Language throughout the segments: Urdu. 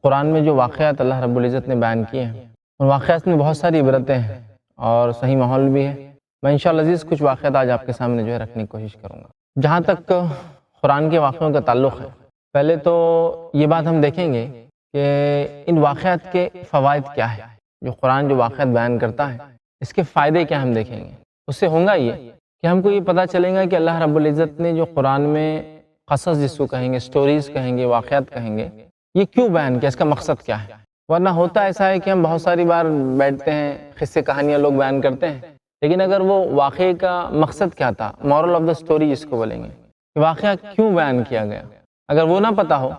قرآن میں جو واقعات اللہ رب العزت نے بیان کیے ہیں ان واقعات میں بہت ساری عبرتیں ہیں اور صحیح ماحول بھی ہے۔ میں انشاءاللہ عزیز کچھ واقعات آج آپ کے سامنے جو ہے رکھنے کی کوشش کروں گا۔ جہاں تک قرآن کے واقعوں کا تعلق ہے، پہلے تو یہ بات ہم دیکھیں گے کہ ان واقعات کے فوائد کیا ہے۔ جو قرآن جو واقعات بیان کرتا ہے اس کے فائدے کیا ہم دیکھیں گے۔ اس سے ہوگا یہ کہ ہم کو یہ پتہ چلے گا کہ اللہ رب العزت نے جو قرآن میں قصص جس کو کہیں گے، سٹوریز کہیں گے، واقعات کہیں گے، یہ کیوں بیان کیا، اس کا مقصد کیا ہے۔ ورنہ ہوتا ایسا ہے کہ ہم بہت ساری بار بیٹھتے ہیں، قصے کہانیاں لوگ بیان کرتے ہیں، لیکن اگر وہ واقعے کا مقصد کیا تھا، مورل آف دا سٹوری جس کو بولیں گے، کہ واقعہ کیوں بیان کیا گیا، اگر وہ نہ پتہ ہو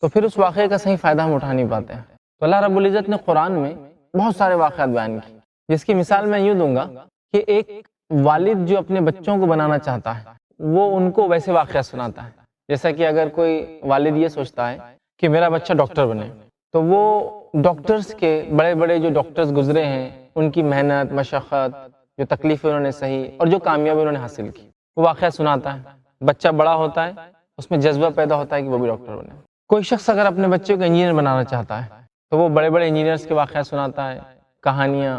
تو پھر اس واقعے کا صحیح فائدہ ہم اٹھا نہیں پاتے ہیں۔ تو اللہ رب العزت نے قرآن میں بہت سارے واقعات بیان کیے، جس کی مثال میں یوں دوں گا کہ ایک والد جو اپنے بچوں کو بنانا چاہتا ہے وہ ان کو ویسے واقعہ سناتا ہے۔ جیسا کہ اگر کوئی والد یہ سوچتا ہے کہ میرا بچہ ڈاکٹر بنے، تو وہ ڈاکٹرز کے بڑے بڑے جو ڈاکٹرز گزرے ہیں، ان کی محنت، مشقت، جو تکلیفیں انہوں نے سہی اور جو کامیابی انہوں نے حاصل کی، وہ واقعہ سناتا ہے۔ بچہ بڑا ہوتا ہے، اس میں جذبہ پیدا ہوتا ہے کہ وہ بھی ڈاکٹر بنے۔ کوئی شخص اگر اپنے بچے کو انجینئر بنانا چاہتا ہے تو وہ بڑے بڑے انجینئرز کے واقعہ سناتا ہے، کہانیاں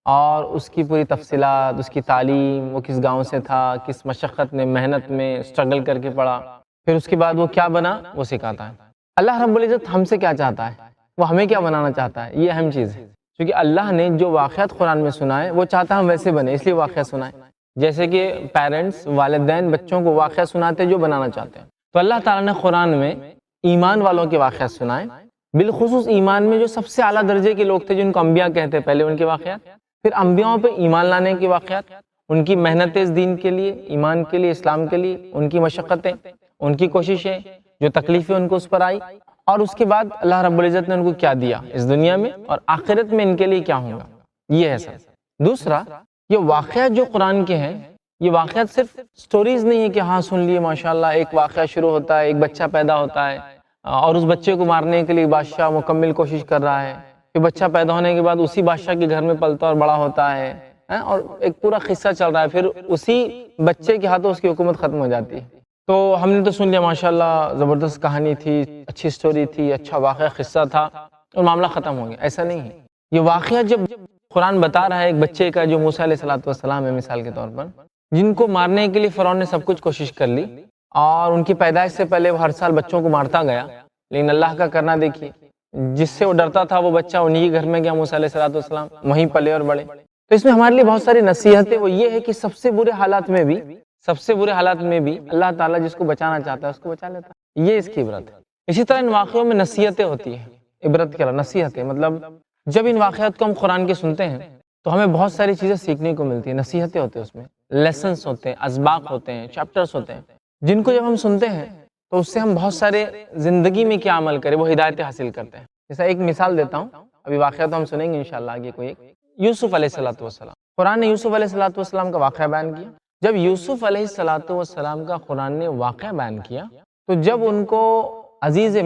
اور اس کی پوری تفصیلات، اس کی تعلیم، وہ کس گاؤں سے تھا، کس مشقت میں، محنت میں اسٹرگل کر کے پڑھا، پھر اس کے بعد وہ کیا بنا وہ سکھاتا ہے۔ اللہ رب العزت ہم سے کیا چاہتا ہے، وہ ہمیں کیا بنانا چاہتا ہے، یہ اہم چیز ہے۔ کیونکہ اللہ نے جو واقعات قرآن میں سنائے وہ چاہتا ہم ویسے بنے، اس لیے واقعہ سنائے۔ جیسے کہ پیرنٹس، والدین بچوں کو واقعہ سناتے جو بنانا چاہتے ہیں، تو اللہ تعالیٰ نے قرآن میں ایمان والوں کے واقعات سنائے، بالخصوص ایمان میں جو سب سے اعلیٰ درجے کے لوگ تھے جن کو انبیاء کہتے پہلے، ان کے واقعات، پھر انبیاءوں پہ ایمان لانے کے واقعات، ان کی محنتیں اس دین کے لیے، ایمان کے لیے، اسلام کے لیے، ان کی مشقتیں، ان کی کوششیں، جو تکلیفیں ان کو اس پر آئی، اور اس کے بعد اللہ رب العزت نے ان کو کیا دیا اس دنیا میں اور آخرت میں ان کے لیے کیا ہوگا، یہ ہے سب۔ دوسرا، یہ واقعات جو قرآن کے ہیں، یہ واقعات صرف سٹوریز نہیں ہے کہ ہاں سن لیے ماشاءاللہ، ایک واقعہ شروع ہوتا ہے، ایک بچہ پیدا ہوتا ہے اور اس بچے کو مارنے کے لیے بادشاہ مکمل کوشش کر رہا ہے، پھر بچہ پیدا ہونے کے بعد اسی بادشاہ کے گھر میں پلتا اور بڑا ہوتا ہے، اور ایک پورا قصہ چل رہا ہے، پھر اسی بچے کے ہاتھوں اس کی حکومت ختم ہو جاتی ہے۔ تو ہم نے تو سن لیا ماشاءاللہ زبردست کہانی تھی، اچھی سٹوری تھی، اچھا واقعہ قصہ تھا اور معاملہ ختم ہو گیا، ایسا نہیں ہے۔ یہ واقعہ جب قرآن بتا رہا ہے ایک بچے کا جو موسیٰ علیہ السلام ہے مثال کے طور پر، جن کو مارنے کے لیے فرعون نے سب کچھ کوشش کر لی اور ان کی پیدائش سے پہلے وہ ہر سال بچوں کو مارتا گیا، لیکن اللہ کا کرنا دیکھیے، جس سے وہ ڈرتا تھا وہ بچہ انہی کے گھر میں گیا، موسیٰ علیہ السلام وہیں پلے اور بڑے۔ تو اس میں ہمارے لیے بہت ساری نصیحتیں، وہ یہ ہے کہ سب سے برے حالات میں بھی اللہ تعالیٰ جس کو بچانا چاہتا ہے اس کو بچا لیتا ہے، یہ اس کی عبرت ہے۔ اسی طرح ان واقعوں میں نصیحتیں ہوتی ہیں، عبرت کیا نصیحتیں، مطلب جب ان واقعات کو ہم قرآن کے سنتے ہیں تو ہمیں بہت ساری چیزیں سیکھنے کو ملتی ہیں، نصیحتیں ہوتی ہیں، اس میں لیسنس ہوتے ہیں، اسباق ہوتے ہیں، چیپٹرز ہوتے ہیں، جن کو جب ہم سنتے ہیں تو اس سے ہم بہت سارے زندگی میں کیا عمل کریں وہ ہدایتیں حاصل کرتے ہیں۔ جیسا ایک مثال دیتا ہوں، ابھی واقعہ تو ہم سنیں گے انشاءاللہ آگے، کوئی ایک یوسف علیہ السلام، قرآن نے یوسف علیہ السلام کا واقعہ بیان کیا۔ جب یوسف علیہ السلام کا قرآن نے واقعہ بیان کیا تو جب ان کو عزیز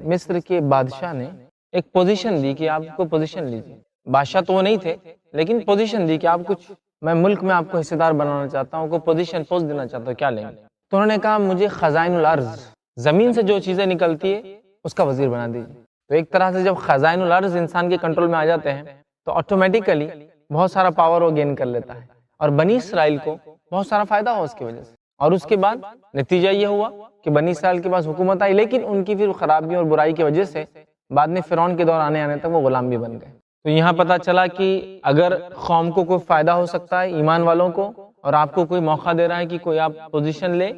مصر کے بادشاہ نے ایک پوزیشن دی کہ آپ کو پوزیشن لیجیے، بادشاہ تو وہ نہیں تھے لیکن پوزیشن دی کہ آپ کچھ، میں ملک میں آپ کو حصے دار بنانا چاہتا ہوں، کو پوزیشن پوسٹ دینا چاہتا ہوں، کیا لیں گے؟ تو انہوں نے کہا مجھے خزائن الارض، زمین سے جو چیزیں نکلتی ہے اس کا وزیر بنا دیجیے۔ تو ایک طرح سے جب خزائن الارض انسان کے کنٹرول میں آ جاتے ہیں تو آٹومیٹیکلی بہت سارا پاور وہ گین کر لیتا ہے، اور بنی اسرائیل کو بہت سارا فائدہ ہوا اس کی وجہ سے۔ اور اس کے بعد نتیجہ یہ ہوا کہ بنی اسرائیل کے پاس حکومت آئی، لیکن ان کی پھر خرابیوں اور برائی کی وجہ سے بعد میں فرعون کے دور آنے تک وہ غلام بھی بن گئے۔ تو یہاں پتہ چلا کہ اگر قوم کو کوئی فائدہ ہو سکتا ہے، ایمان والوں کو، اور آپ کو کوئی موقع دے رہا ہے کہ کوئی آپ پوزیشن لے،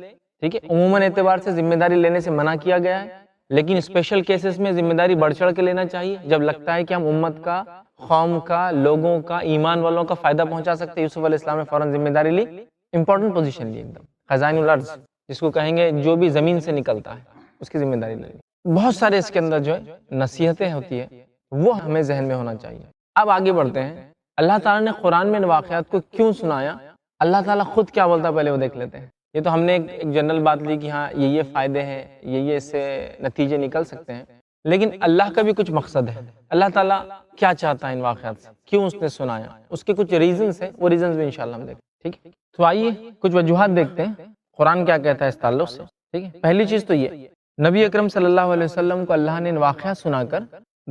ٹھیک ہے، عموماً اعتبار سے ذمہ داری لینے سے منع کیا گیا ہے، لیکن اسپیشل کیسز میں ذمہ داری بڑھ چڑھ کے لینا چاہیے، جب لگتا ہے کہ ہم امت کا، قوم کا، لوگوں کا، ایمان والوں کا فائدہ پہنچا سکتے ہیں۔ یوسف علیہ السلام نے فوراً ذمہ داری لی، امپورٹنٹ پوزیشن لی، ایک دم خزائن الارض جس کو کہیں گے، جو بھی زمین سے نکلتا ہے اس کی ذمہ داری لی۔ بہت سارے اس کے اندر جو ہے نصیحتیں ہوتی ہیں، وہ ہمیں ذہن میں ہونا چاہیے۔ اب آگے بڑھتے ہیں، اللہ تعالیٰ نے قرآن میں ان واقعات کو کیوں سنایا، اللہ تعالیٰ خود کیا بولتا ہے پہلے وہ دیکھ لیتے ہیں۔ یہ تو ہم نے ایک جنرل بات لی کہ ہاں یہ فائدے ہیں، یہ اس سے نتیجے نکل سکتے ہیں، لیکن اللہ کا بھی کچھ مقصد ہے۔ اللہ تعالیٰ کیا چاہتا ہے ان واقعات سے، کیوں اس نے سنایا، اس کے کچھ ریزنز ہیں، وہ ریزنز بھی انشاءاللہ ہم دیکھیں، ٹھیک ہے۔ تو آئیے کچھ وجوہات دیکھتے ہیں قرآن کیا کہتا ہے اس تعلق سے، ٹھیک ہے۔ پہلی چیز تو یہ نبی اکرم صلی اللہ علیہ وسلم کو اللہ نے ان واقعات سنا کر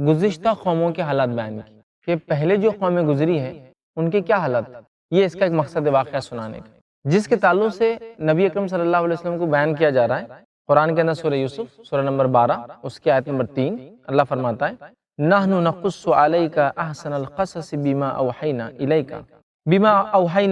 گزشتہ قوموں کے حالات بیان کیے کہ پہلے جو قومیں گزری ہیں ان کے کیا حالات تھے۔ یہ اس کا ایک مقصد ہے واقعہ سنانے کا، جس کے تعلق سے نبی اکرم صلی اللہ علیہ وسلم کو بیان کیا جا رہا ہے۔ قرآن کے اندر سورہ یوسف سورہ نمبر 12 اس کی آیت نمبر 3 اللہ فرماتا ہے نحن نقص علیک احسن القصص بما اوحینا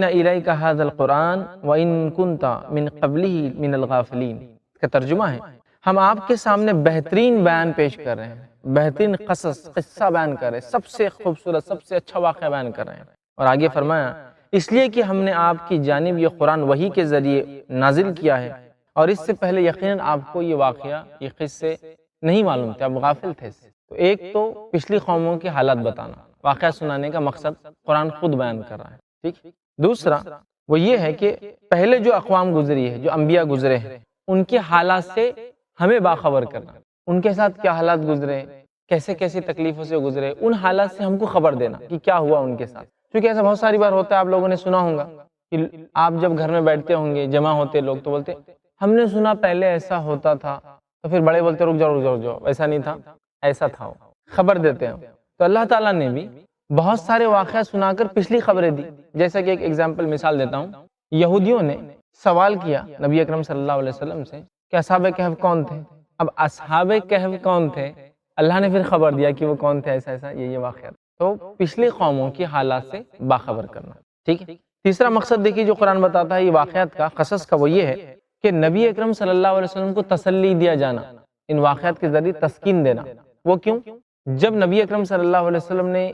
الیک ھذا القرآن وان کنت من قبلہ من الغافلین۔ اس کا ترجمہ ہے ہم آپ کے سامنے بہترین بیان پیش کر رہے ہیں، بہترین قصہ بیان کر رہے ہیں، سب سے خوبصورت سب سے اچھا واقعہ بیان کر رہے ہیں۔ اور آگے فرمایا اس لیے کہ ہم نے آپ کی جانب یہ قرآن وحی کے ذریعے نازل کیا ہے، اور اس سے پہلے یقیناً آپ کو یہ واقعہ یہ قصے نہیں معلوم تھے، آپ غافل تھے۔ تو ایک تو پچھلی قوموں کے حالات بتانا، واقعہ سنانے کا مقصد قرآن خود بیان کر رہا ہے، ٹھیک۔ دوسرا وہ یہ ہے کہ پہلے جو اقوام گزری ہے، جو انبیاء گزرے ہیں، ان کے حالات سے ہمیں باخبر کرنا، ان کے ساتھ کیا حالات گزرے، کیسے کیسی تکلیفوں سے گزرے، ان حالات سے ہم کو خبر دینا کہ کیا ہوا ان کے ساتھ۔ کیونکہ ایسا بہت ساری بار ہوتا ہے، آپ لوگوں نے سنا ہوگا کہ آپ جب گھر میں بیٹھتے ہوں گے، جمع ہوتے لوگ تو بولتے ہم نے سنا پہلے ایسا ہوتا تھا، تو پھر بڑے بولتے رک جاؤ ایسا نہیں تھا، ایسا تھا، خبر دیتے ہیں۔ تو اللہ تعالیٰ نے بھی بہت سارے واقعات سنا کر پچھلی خبریں دی۔ جیسا کہ ایک ایگزامپل مثال دیتا ہوں، یہودیوں نے سوال کیا نبی اکرم صلی اللہ علیہ وسلم سے کہ اصحاب کہف کون تھے۔ اب اصحاب کہف کون تھے، اللہ نے پھر خبر دیا کہ وہ کون تھے، ایسا یہ واقعات۔ تو پچھلی قوموں کی حالات سے باخبر کرنا، ٹھیک ہے۔ تیسرا مقصد دیکھیے جو قرآن بتاتا ہے یہ واقعات کا، قصص کا، وہ یہ ہے کہ نبی اکرم صلی اللہ علیہ وسلم کو تسلی دیا جانا، ان واقعات کے ذریعے تسکین دینا۔ وہ کیوں؟ جب نبی اکرم صلی اللہ علیہ وسلم نے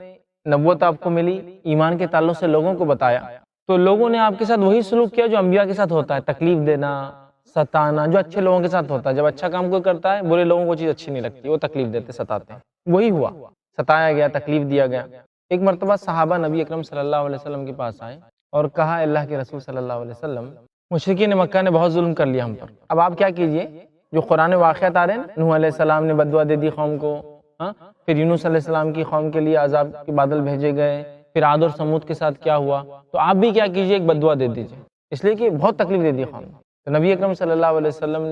نبوت آپ کو ملی، ایمان کے تعلق سے لوگوں کو بتایا، تو لوگوں نے آپ کے ساتھ وہی سلوک کیا جو انبیاء کے ساتھ ہوتا ہے، تکلیف دینا، ستانا، جو اچھے لوگوں کے ساتھ ہوتا ہے۔ جب اچھا کام کوئی کرتا ہے، برے لوگوں کو چیز اچھی نہیں لگتی، وہ تکلیف دیتے، ستاتے ہیں۔ وہی ہوا، ستایا گیا، تکلیف دیا گیا۔ ایک مرتبہ صحابہ نبی اکرم صلی اللہ علیہ وسلم کے پاس آئے اور کہا اللہ کے رسول صلی اللہ علیہ وسلم، مشرکین مکہ نے بہت ظلم کر لیا ہم پر، اب آپ کیا کیجئے؟ جو قرآن واقعات آ رہے ہیں، نوح علیہ السلام نے بد دعا دے دی قوم کو، پھر یونس علیہ السلام کی قوم کے لیے عذاب کے بادل بھیجے گئے، پھر عاد اور سمود کے ساتھ کیا ہوا، تو آپ بھی کیا کیجئے؟ ایک بد دعا دے دیجئے، اس لیے کہ بہت تکلیف دے دی قوم۔ تو نبی اکرم صلی اللہ علیہ وسلم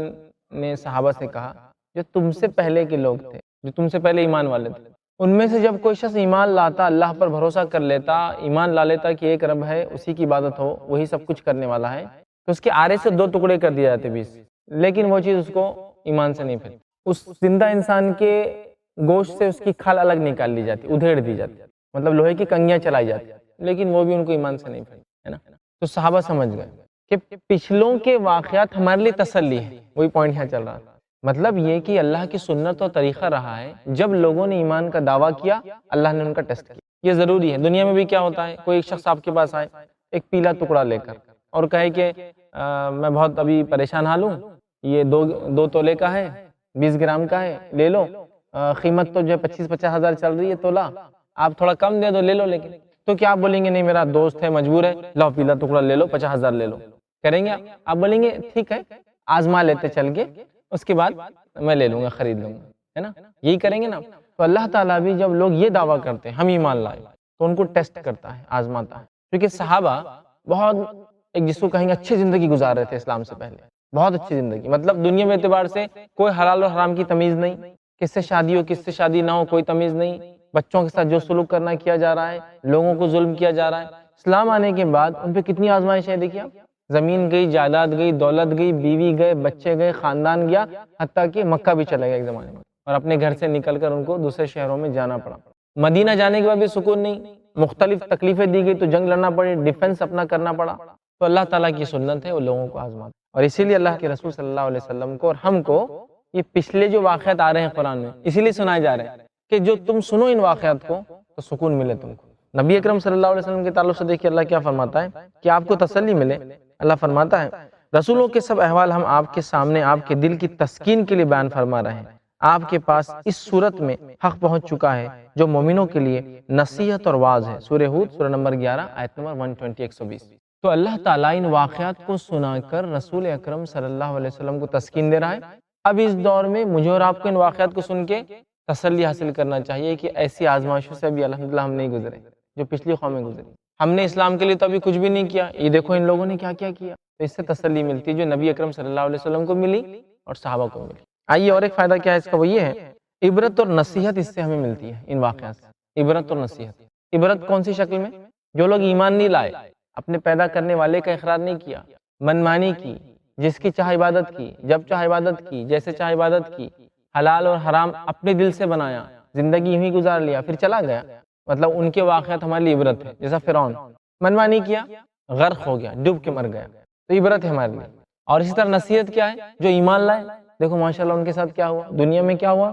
نے صحابہ سے کہا جو تم سے پہلے کے لوگ تھے، جو تم سے پہلے ایمان والے تھے، ان میں سے جب کوئی شخص ایمان لاتا، اللہ پر بھروسہ کر لیتا، ایمان لا لیتا کہ ایک رب ہے، اسی کی عبادت ہو، وہی سب کچھ کرنے والا ہے، تو اس کے آرے سے 2 ٹکڑے کر دیے جاتے 20، لیکن وہ چیز اس کو ایمان سے نہیں پھیلتی۔ اس زندہ انسان کے گوشت سے اس کی کھال الگ نکال لی جاتی، ادھیڑ دی جاتی، مطلب لوہے کی کنگیاں چلائی جاتی، لیکن وہ بھی ان کو ایمان سے نہیں پھیلتی، ہے نا۔ تو صحابہ سمجھ گئے کہ پچھلوں کے واقعات ہمارے لیے تسلی ہے، وہی پوائنٹ یہاں چل رہا تھا۔ مطلب یہ کہ اللہ کی سنت اور طریقہ رہا ہے، جب لوگوں نے ایمان کا دعویٰ کیا، اللہ نے ان کا ٹیسٹ کیا۔ یہ ضروری ہے، دنیا میں بھی کیا ہوتا ہے، کوئی ایک شخص آپ کے پاس آئے ایک پیلا ٹکڑا لے کر اور کہے کہ میں بہت ابھی پریشان حال ہوں، یہ 2 تولے کا ہے، 20 گرام کا ہے، لے لو، قیمت تو جو ہے 25-50 ہزار چل رہی ہے تولہ، آپ تھوڑا کم دے دو، لے لو۔ لیکن تو کیا آپ بولیں گے نہیں میرا دوست ہے مجبور ہے، لاؤ پیلا ٹکڑا لے لو، 50 ہزار لے لو، کریں گے آپ بولیں گے ٹھیک ہے آزما لیتے چل کے، اس کے بعد میں لے لوں گا، خرید لوں گا، ہے نا، یہی کریں گے نا۔ تو اللہ تعالیٰ بھی جب لوگ یہ دعویٰ کرتے ہیں ہم ایمان لائے، تو ان کو ٹیسٹ کرتا ہے، آزماتا ہے، کیونکہ صحابہ بہت ایک جس کو کہیں گے اچھی زندگی گزار رہے تھے اسلام سے پہلے، بہت اچھی زندگی، مطلب دنیا میں اعتبار سے کوئی حلال اور حرام کی تمیز نہیں، کس سے شادی ہو کس سے شادی نہ ہو کوئی تمیز نہیں، بچوں کے ساتھ جو سلوک کرنا کیا جا رہا ہے، لوگوں کو ظلم کیا جا رہا ہے۔ اسلام آنے کے بعد ان پہ کتنی آزمائشیں دیکھیے آپ، زمین گئی، جائیداد گئی، دولت گئی، بیوی گئے، بچے گئے، خاندان گیا، حتیٰ کہ مکہ بھی چلے گیا ایک زمانے میں، اور اپنے گھر سے نکل کر ان کو دوسرے شہروں میں جانا پڑا۔ مدینہ جانے کے بعد بھی سکون نہیں، مختلف تکلیفیں دی گئی، تو جنگ لڑنا پڑی، ڈیفنس اپنا کرنا پڑا۔ تو اللہ تعالیٰ کی سنت ہے وہ لوگوں کو آزماتا، اور اسی لیے اللہ کے رسول صلی اللہ علیہ وسلم کو اور ہم کو یہ پچھلے جو واقعات آ رہے ہیں قرآن میں، اسی لیے سنائے جا رہے ہیں کہ جو تم سنو ان واقعات کو تو سکون ملے تم کو۔ نبی اکرم صلی اللہ علیہ وسلم کے تعلق سے دیکھیے اللہ کیا فرماتا ہے کہ آپ کو تسلی ملے۔ اللہ فرماتا ہے رسولوں کے سب احوال ہم آپ کے سامنے آپ کے دل کی تسکین کے لیے بیان فرما رہے ہیں، آپ کے پاس اس صورت میں حق پہنچ چکا ہے جو مومنوں کے لیے نصیحت اور واعظ ہے۔ سورہ ہود سورہ نمبر 11 آیت نمبر 120-120۔ تو اللہ تعالیٰ ان واقعات کو سنا کر رسول اکرم صلی اللہ علیہ وسلم کو تسکین دے رہا ہے۔ اب اس دور میں مجھے اور آپ کو ان واقعات کو سن کے تسلی حاصل کرنا چاہیے کہ ایسی آزمائشوں سے بھی الحمدللہ ہم نہیں گزرے جو پچھلی قومیں گزری۔ ہم نے اسلام کے لیے تو ابھی کچھ بھی نہیں کیا، یہ دیکھو ان لوگوں نے کیا کیا کیا، تو اس سے تسلی ملتی ہے جو نبی اکرم صلی اللہ علیہ وسلم کو ملی اور صحابہ کو ملی۔ آئیے اور ایک فائدہ کیا ہے اس کا، وہ یہ ہے عبرت اور نصیحت اس سے ہمیں ملتی ہے ان واقعات سے، عبرت اور نصیحت۔ عبرت کون سی شکل میں؟ جو لوگ ایمان نہیں لائے، اپنے پیدا کرنے والے کا اقرار نہیں کیا، منمانی کی، جس کی چاہ عبادت کی، جب چاہ عبادت کی، جیسے چاہ عبادت کی، حلال اور حرام اپنے دل سے بنایا، زندگی یوں ہی گزار لیا پھر چلا گیا، مطلب ان کے واقعات ہمارے لیے عبرت ہے۔ جیسا فرعون منمانی کیا، غرق ہو گیا، ڈوب کے مر گیا، تو عبرت ہے ہمارے لیے۔ اور اسی طرح نصیحت کیا ہے؟ جو ایمان لائے، دیکھو ماشاءاللہ ان کے ساتھ کیا ہوا، دنیا میں کیا ہوا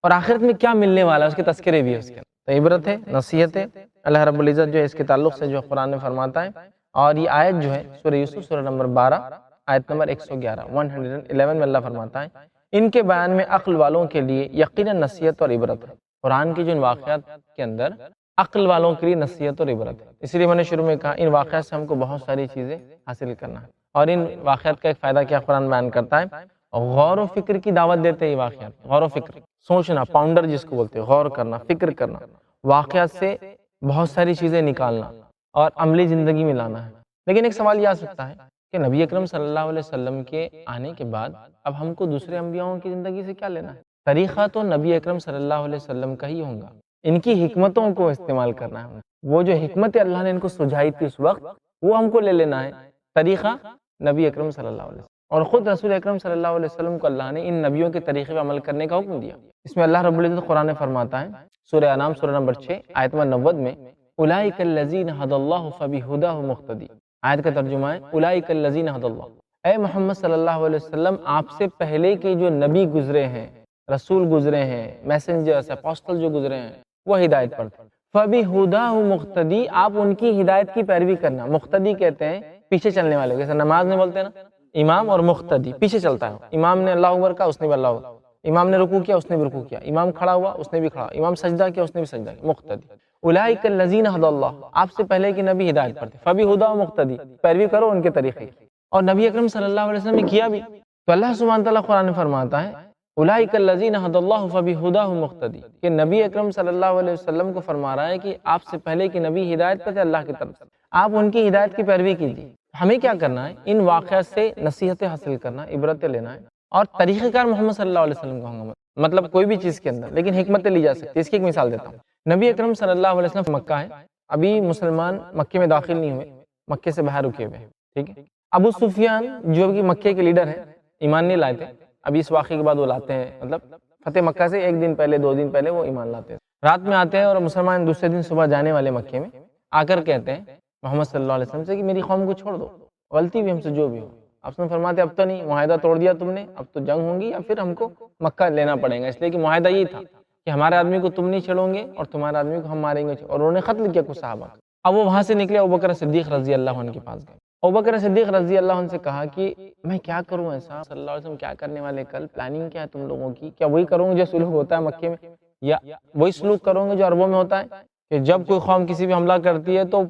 اور آخرت میں کیا ملنے والا ہے، اس کے تذکرے بھی ہے اس کے، تو عبرت ہے، نصیحت ہے۔ اللہ رب العزت جو ہے اس کے تعلق سے جو قرآن میں فرماتا ہے، اور یہ آیت جو ہے سورہ یوسف سورہ نمبر 12 آیت نمبر 111 میں اللہ فرماتا ہے ان کے بیان میں عقل والوں کے لیے یقیناً نصیحت اور عبرت ہے۔ قرآن کے جو ان واقعات کے اندر عقل والوں کے لیے نصیحت اور عبرت ہے، اس لیے میں نے شروع میں کہا ان واقعات سے ہم کو بہت ساری چیزیں حاصل کرنا ہے۔ اور ان واقعات کا ایک فائدہ کیا قرآن بیان کرتا ہے، غور و فکر کی دعوت دیتے ہیں یہ واقعات، غور و فکر، سوچنا، پاؤنڈر جس کو بولتے ہیں، غور کرنا، فکر کرنا، واقعات سے بہت ساری چیزیں نکالنا اور عملی زندگی میں لانا ہے۔ لیکن ایک سوال یہ آ سکتا ہے کہ نبی اکرم صلی اللہ علیہ وسلم کے آنے کے بعد اب ہم کو دوسرے انبیاؤں کی زندگی سے کیا لینا ہے؟ طریقہ تو نبی اکرم صلی اللہ علیہ وسلم کا ہی ہوگا، ان کی حکمتوں کو استعمال کرنا ہے، وہ جو حکمت اللہ نے ان کو سجھائی تھی اس وقت وہ ہم کو لے لینا ہے، طریقہ نبی اکرم صلی اللہ علیہ وسلم۔ اور خود رسول اکرم صلی اللہ علیہ وسلم کو اللہ نے ان نبیوں کے طریقے پر عمل کرنے کا حکم دیا۔ اس میں اللہ رب العزت قرآن میں فرماتا ہے سورہ انعام سورہ نمبر 6 آیت نمبر 90 میں اولئک الذین ھدی اللہ فبہداہ مقتدی، آیت کا ترجمہ ہے اولئک الذین ھدی اللہ، اے محمد صلی اللہ علیہ وسلم آپ سے پہلے کے جو نبی گزرے ہیں، رسول گزرے ہیں، میسنجرز، اپوسٹل جو گزرے ہیں وہ ہدایت پر تھے، فبہداہ مقتدی، آپ ان کی ہدایت کی پیروی کرنا۔ مقتدی کہتے ہیں پیچھے چلنے والے، جیسے نماز میں بولتے ہیں نا امام اور مقتدی، پیچھے چلتا ہے، امام نے اللہ اکبر کہا اس نے بھی اللہ اکبر، امام نے رکوع کیا اس نے بھی رکوع کیا، امام کھڑا ہوا اس نے بھی کھڑا، امام سجدہ کیا اس نے بھی سجدہ کیا، مقتدی۔ اولئک الذین ھدی اللہ، آپ سے پہلے کے نبی ہدایت پر تھے، فبہداہ مقتدی، پیروی کرو ان کے طریقے کی، اور نبی اکرم صلی اللہ علیہ وسلم نے کیا بھی۔ تو اللہ سبحانہ تعالیٰ قرآن میں فرماتا ہے اولئک الذین ھدی اللہ فبہداہ مقتدی، کہ نبی اکرم صلی اللہ علیہ وسلم کو فرما رہا ہے کہ آپ سے پہلے کے نبی ہدایت پر تھے اللہ کی طرف سے، آپ ان کی ہدایت کی پیروی کیجیے۔ ہمیں کیا کرنا ہے؟ ان واقعات سے نصیحتیں حاصل کرنا، عبرتیں لینا ہے، اور طریقہ کار محمد صلی اللہ علیہ وسلم کا ہوں گا، مطلب کوئی بھی چیز کے اندر لیکن حکمتیں لی جا سکتی ہے۔ اس کی ایک مثال دیتا ہوں، نبی اکرم صلی اللہ علیہ وسلم مکہ ہے، ابھی مسلمان مکے میں داخل نہیں ہوئے، مکے سے باہر رکے ہوئے ہیں، ٹھیک ہے۔ ابو سفیان جو کہ مکے کے لیڈر ہیں، ایمان نہیں لائے تھے، ابھی اس واقعے کے بعد وہ لاتے ہیں، مطلب فتح مکہ سے ایک دن پہلے 2 دن پہلے وہ ایمان لاتے ہیں، رات میں آتے ہیں اور مسلمان دوسرے دن صبح جانے والے مکے میں آ کر کہتے ہیں محمد صلی اللہ علیہ وسلم سے کہ میری قوم کو چھوڑ دو، غلطی بھی ہم سے جو بھی ہو۔ آپ نے فرماتے اب تو نہیں، معاہدہ توڑ دیا تم نے، اب تو جنگ ہوں گی یا پھر ہم کو مکہ لینا پڑے گا، اس لیے کہ معاہدہ یہی تھا کہ ہمارے آدمی کو تم نہیں چھڑو گے اور تمہارے آدمی کو ہم ماریں گے، اور انہوں نے قتل کیا کچھ صحابہ۔ اب وہ وہاں سے نکلے، ابوبکر صدیق رضی اللہ عنہ کے پاس گئے، ابوبکر صدیق رضی اللہ عنہ سے کہا کہ میں کیا کروں، ایسا صلی اللہ علیہ وسلم کیا کرنے والے، کل پلاننگ کیا ہے تم لوگوں کی؟ کیا وہی کروں گے جو سلوک ہوتا ہے مکے میں، یا وہی سلوک کروں گے جو عربوں میں ہوتا ہے کہ جب کوئی قوم کسی بھی حملہ کرتی ہے تو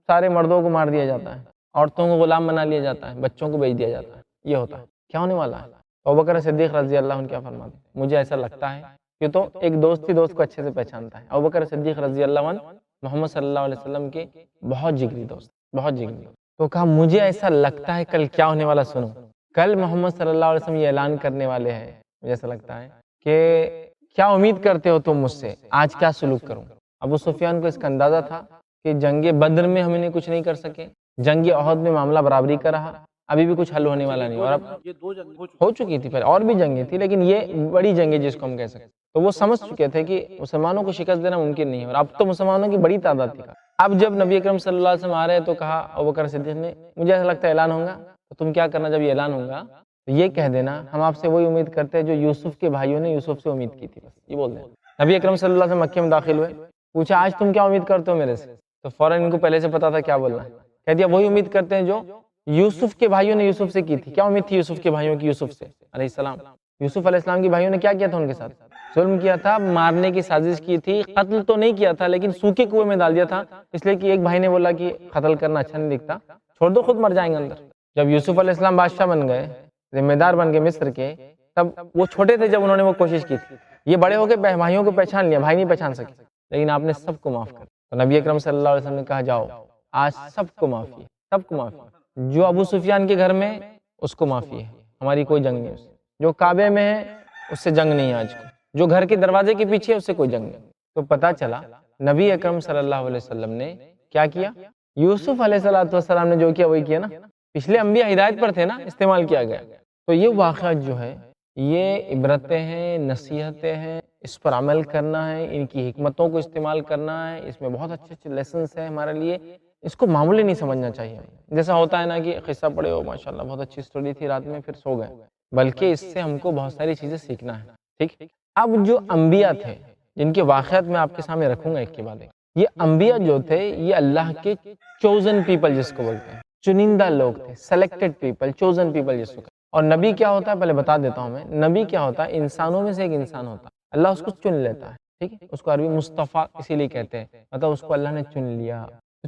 سارے مردوں کو مار دیا جاتا ہے، عورتوں کو غلام بنا لیا جاتا ہے، بچوں کو بیچ دیا جاتا ہے، یہ ہوتا ہے؟ کیا ہونے والا ہے؟ ابوبکر صدیق رضی اللہ عنہ کیا فرماتے ہیں؟ مجھے ایسا لگتا ہے کہ تو ایک دوست ہی دوست کو اچھے سے پہچانتا ہے۔ ابوبکر صدیق رضی اللہ عنہ محمد صلی اللہ علیہ وسلم کے بہت جگری دوست، بہت جگری، تو کہا مجھے ایسا لگتا ہے کل کیا ہونے والا سنو، کل محمد صلی اللہ علیہ وسلم یہ اعلان کرنے والے ہیں، مجھے ایسا لگتا ہے کہ کیا امید کرتے ہو تم مجھ سے، آج کیا سلوک کروں؟ ابو سفیان کو اس کا اندازہ تھا کہ جنگ بدر میں ہم انہیں کچھ نہیں کر سکے، جنگ احد میں معاملہ برابری کا رہا، ابھی بھی کچھ حل ہونے والا نہیں، اور اب یہ 2 جنگ ہو چکی تھی، پہلے اور بھی جنگیں تھی لیکن یہ بڑی جنگ ہے جس کو ہم کہہ سکتے، تو وہ سمجھ چکے تھے کہ مسلمانوں کو شکست دینا ممکن نہیں ہے، اور اب تو مسلمانوں کی بڑی تعداد تھی۔ اب جب نبی اکرم صلی اللہ علیہ وسلم آ رہے تو کہا ابوبکر صدیق نے مجھے ایسا لگتا ہے اعلان ہوگا، تو تم کیا کرنا جب یہ اعلان ہوگا تو یہ کہہ دینا ہم آپ سے وہی امید کرتے ہیں جو یوسف کے بھائیوں نے یوسف سے امید کی تھی، بس یہ بول دینا۔ نبی اکرم صلی اللہ علیہ وسلم مکے میں داخل ہوئے، پوچھا آج تم کیا امید کرتے ہو میرے سے، تو فوراً ان کو پہلے سے پتا تھا کیا بولنا ہے، کہہ دیا وہی امید کرتے ہیں جو یوسف کے بھائیوں نے یوسف سے کی تھی۔ کیا امید تھی یوسف کے بھائیوں کی یوسف سے علیہ السلام؟ یوسف علیہ السلام کے بھائیوں نے کیا کیا تھا ان کے ساتھ؟ ظلم کیا تھا، مارنے کی سازش کی تھی، قتل تو نہیں کیا تھا لیکن سوکھے کنویں میں ڈال دیا تھا، اس لیے کہ ایک بھائی نے بولا کہ قتل کرنا اچھا نہیں دکھتا، چھوڑ دو خود مر جائیں گے اندر۔ جب یوسف علیہ السلام بادشاہ بن گئے، ذمہ دار بن گئے مصر کے، تب وہ چھوٹے تھے جب انہوں نے وہ کوشش کی تھی، یہ بڑے ہو کے بھائیوں کو پہچان لیا، بھائی نہیں پہچان سکے، لیکن آپ نے سب کو معاف کر دیا۔ تو نبی اکرم صلی اللہ علیہ وسلم نے کہا جاؤ آج سب کو معافی ہے، سب کو معافی ہے، جو ابو سفیان کے گھر میں اس کو معافی ہے، ہماری کوئی جنگ نہیں ہے، جو کعبے میں ہے اس سے جنگ نہیں ہے آج کو، جو گھر کے دروازے کے پیچھے اس سے کوئی جنگ نہیں۔ تو پتہ چلا نبی اکرم صلی اللہ علیہ وسلم نے کیا کیا، یوسف علیہ السلام نے جو کیا وہی کیا نا، پچھلے انبیاء ہدایت پر تھے نا، استعمال کیا گیا۔ تو یہ واقعات جو ہے یہ عبرتیں ہیں، نصیحتیں ہیں، اس پر عمل کرنا ہے، ان کی حکمتوں کو استعمال کرنا ہے، اس میں بہت اچھے اچھے لیسنس ہیں ہمارے لیے، اس کو معمولی نہیں سمجھنا چاہیے۔ جیسا ہوتا ہے نا کہ قصہ پڑھے ہو ماشاءاللہ بہت اچھی سٹوری تھی رات میں پھر سو گئے، بلکہ اس سے ہم کو بہت ساری چیزیں سیکھنا ہے۔ ٹھیک، اب جو انبیاء تھے جن کے واقعات میں آپ کے سامنے رکھوں گا ایک کے بعد ایک، یہ انبیاء جو تھے یہ اللہ کے چوزن پیپل جس کو بولتے ہیں، چنندہ لوگ تھے، سلیکٹڈ پیپل، چوزن پیپل جس کو۔ اور نبی کیا ہوتا ہے پہلے بتا دیتا ہوں میں، نبی کیا ہوتا ہے، انسانوں میں سے ایک انسان ہوتا ہے، اللہ اس کو چن لیتا ہے۔ ٹھیک ہے، اس کو عربی مصطفیٰ اسی لیے کہتے ہیں، مطلب اس کو اللہ نے چن لیا،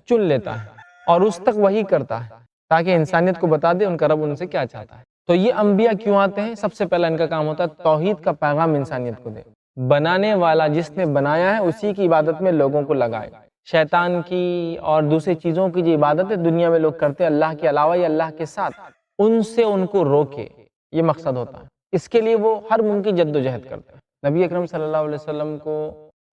چن لیتا ہے اور اس تک وہی کرتا ہے تاکہ انسانیت کو بتا دے ان کا رب ان سے کیا چاہتا ہے۔ تو یہ انبیاء کیوں آتے ہیں؟ سب سے پہلا ان کا کام ہوتا ہے توحید کا پیغام انسانیت کو دے، بنانے والا جس نے بنایا ہے اسی کی عبادت میں لوگوں کو لگائے، شیطان کی اور دوسری چیزوں کی جو عبادت دنیا میں لوگ کرتے ہیں اللہ کے علاوہ یا اللہ کے ساتھ، ان سے ان کو روکے، یہ مقصد ہوتا ہے۔ اس کے لیے وہ ہر ممکن جد و جہد کرتے ہیں۔ نبی اکرم صلی اللہ علیہ وسلم کو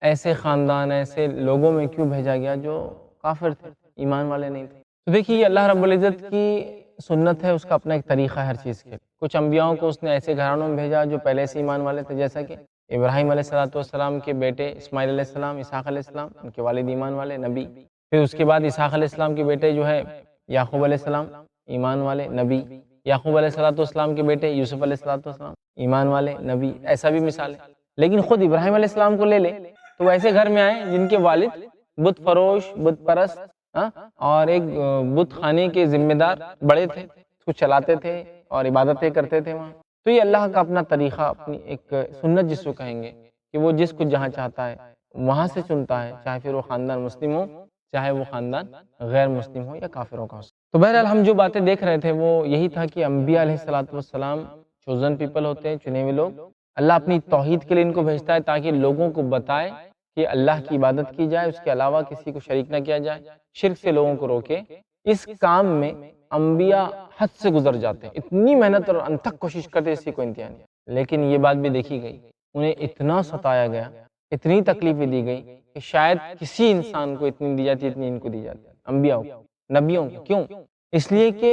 ایسے خاندان، ایسے لوگوں میں کیوں بھیجا گیا جو کافر تھے، ایمان والے نہیں تھے؟ تو دیکھیے اللہ رب العزت کی سنت ہے، اس کا اپنا ایک طریقہ ہے ہر چیز کے۔ کچھ انبیاءوں کو اس نے ایسے گھرانوں میں بھیجا جو پہلے سے ایمان والے تھے، جیسا کہ ابراہیم علیہ السلام کے بیٹے اسماعیل علیہ السلام، اسحاق علیہ السلام، ان کے والد ایمان والے نبی۔ پھر اس کے بعد اسحاق علیہ السلام کے بیٹے جو ہے یعقوب علیہ السلام، ایمان والے نبی۔ یعقوب علیہ السلام کے بیٹے یوسف علیہ السلام، ایمان والے نبی۔ ایسا بھی مثال ہے۔ لیکن خود ابراہیم علیہ السلام کو لے لے تو وہ ایسے گھر میں آئے جن کے والد بت فروش، بت پرست اور ایک بت خانے کے ذمہ دار بڑے تھے، اس کو چلاتے تھے اور عبادتیں کرتے تھے وہاں۔ تو یہ اللہ کا اپنا طریقہ، اپنی ایک سنت جس کو کہیں گے کہ وہ جس کو جہاں چاہتا ہے وہاں سے چنتا ہے، چاہے پھر وہ خاندان مسلم ہو، چاہے وہ خاندان غیر مسلم ہو یا کافروں کا ہو۔ تو بہرحال ہم جو باتیں دیکھ رہے تھے وہ یہی تھا کہ انبیاء علیہ السلام چوزن پیپل ہوتے ہیں، چنے ہوئے لوگ۔ اللہ اپنی توحید کے لیے ان کو بھیجتا ہے تاکہ لوگوں کو بتائے کہ اللہ کی عبادت کی جائے، اس کے علاوہ کسی کو شریک نہ کیا جائے، شرک سے لوگوں کو روکے۔ اس کام میں انبیاء حد سے گزر جاتے ہیں، اتنی محنت اور انتھک کوشش کرتے اسی کو انتہا نہیں، لیکن یہ بات بھی دیکھی گئی انہیں اتنا ستایا گیا، اتنی تکلیفیں دی گئی کہ شاید کسی انسان کو اتنی دی جاتی اتنی ان کو دی جاتی، انبیاء کو، نبیوں کو۔ کیوں؟ اس لیے کہ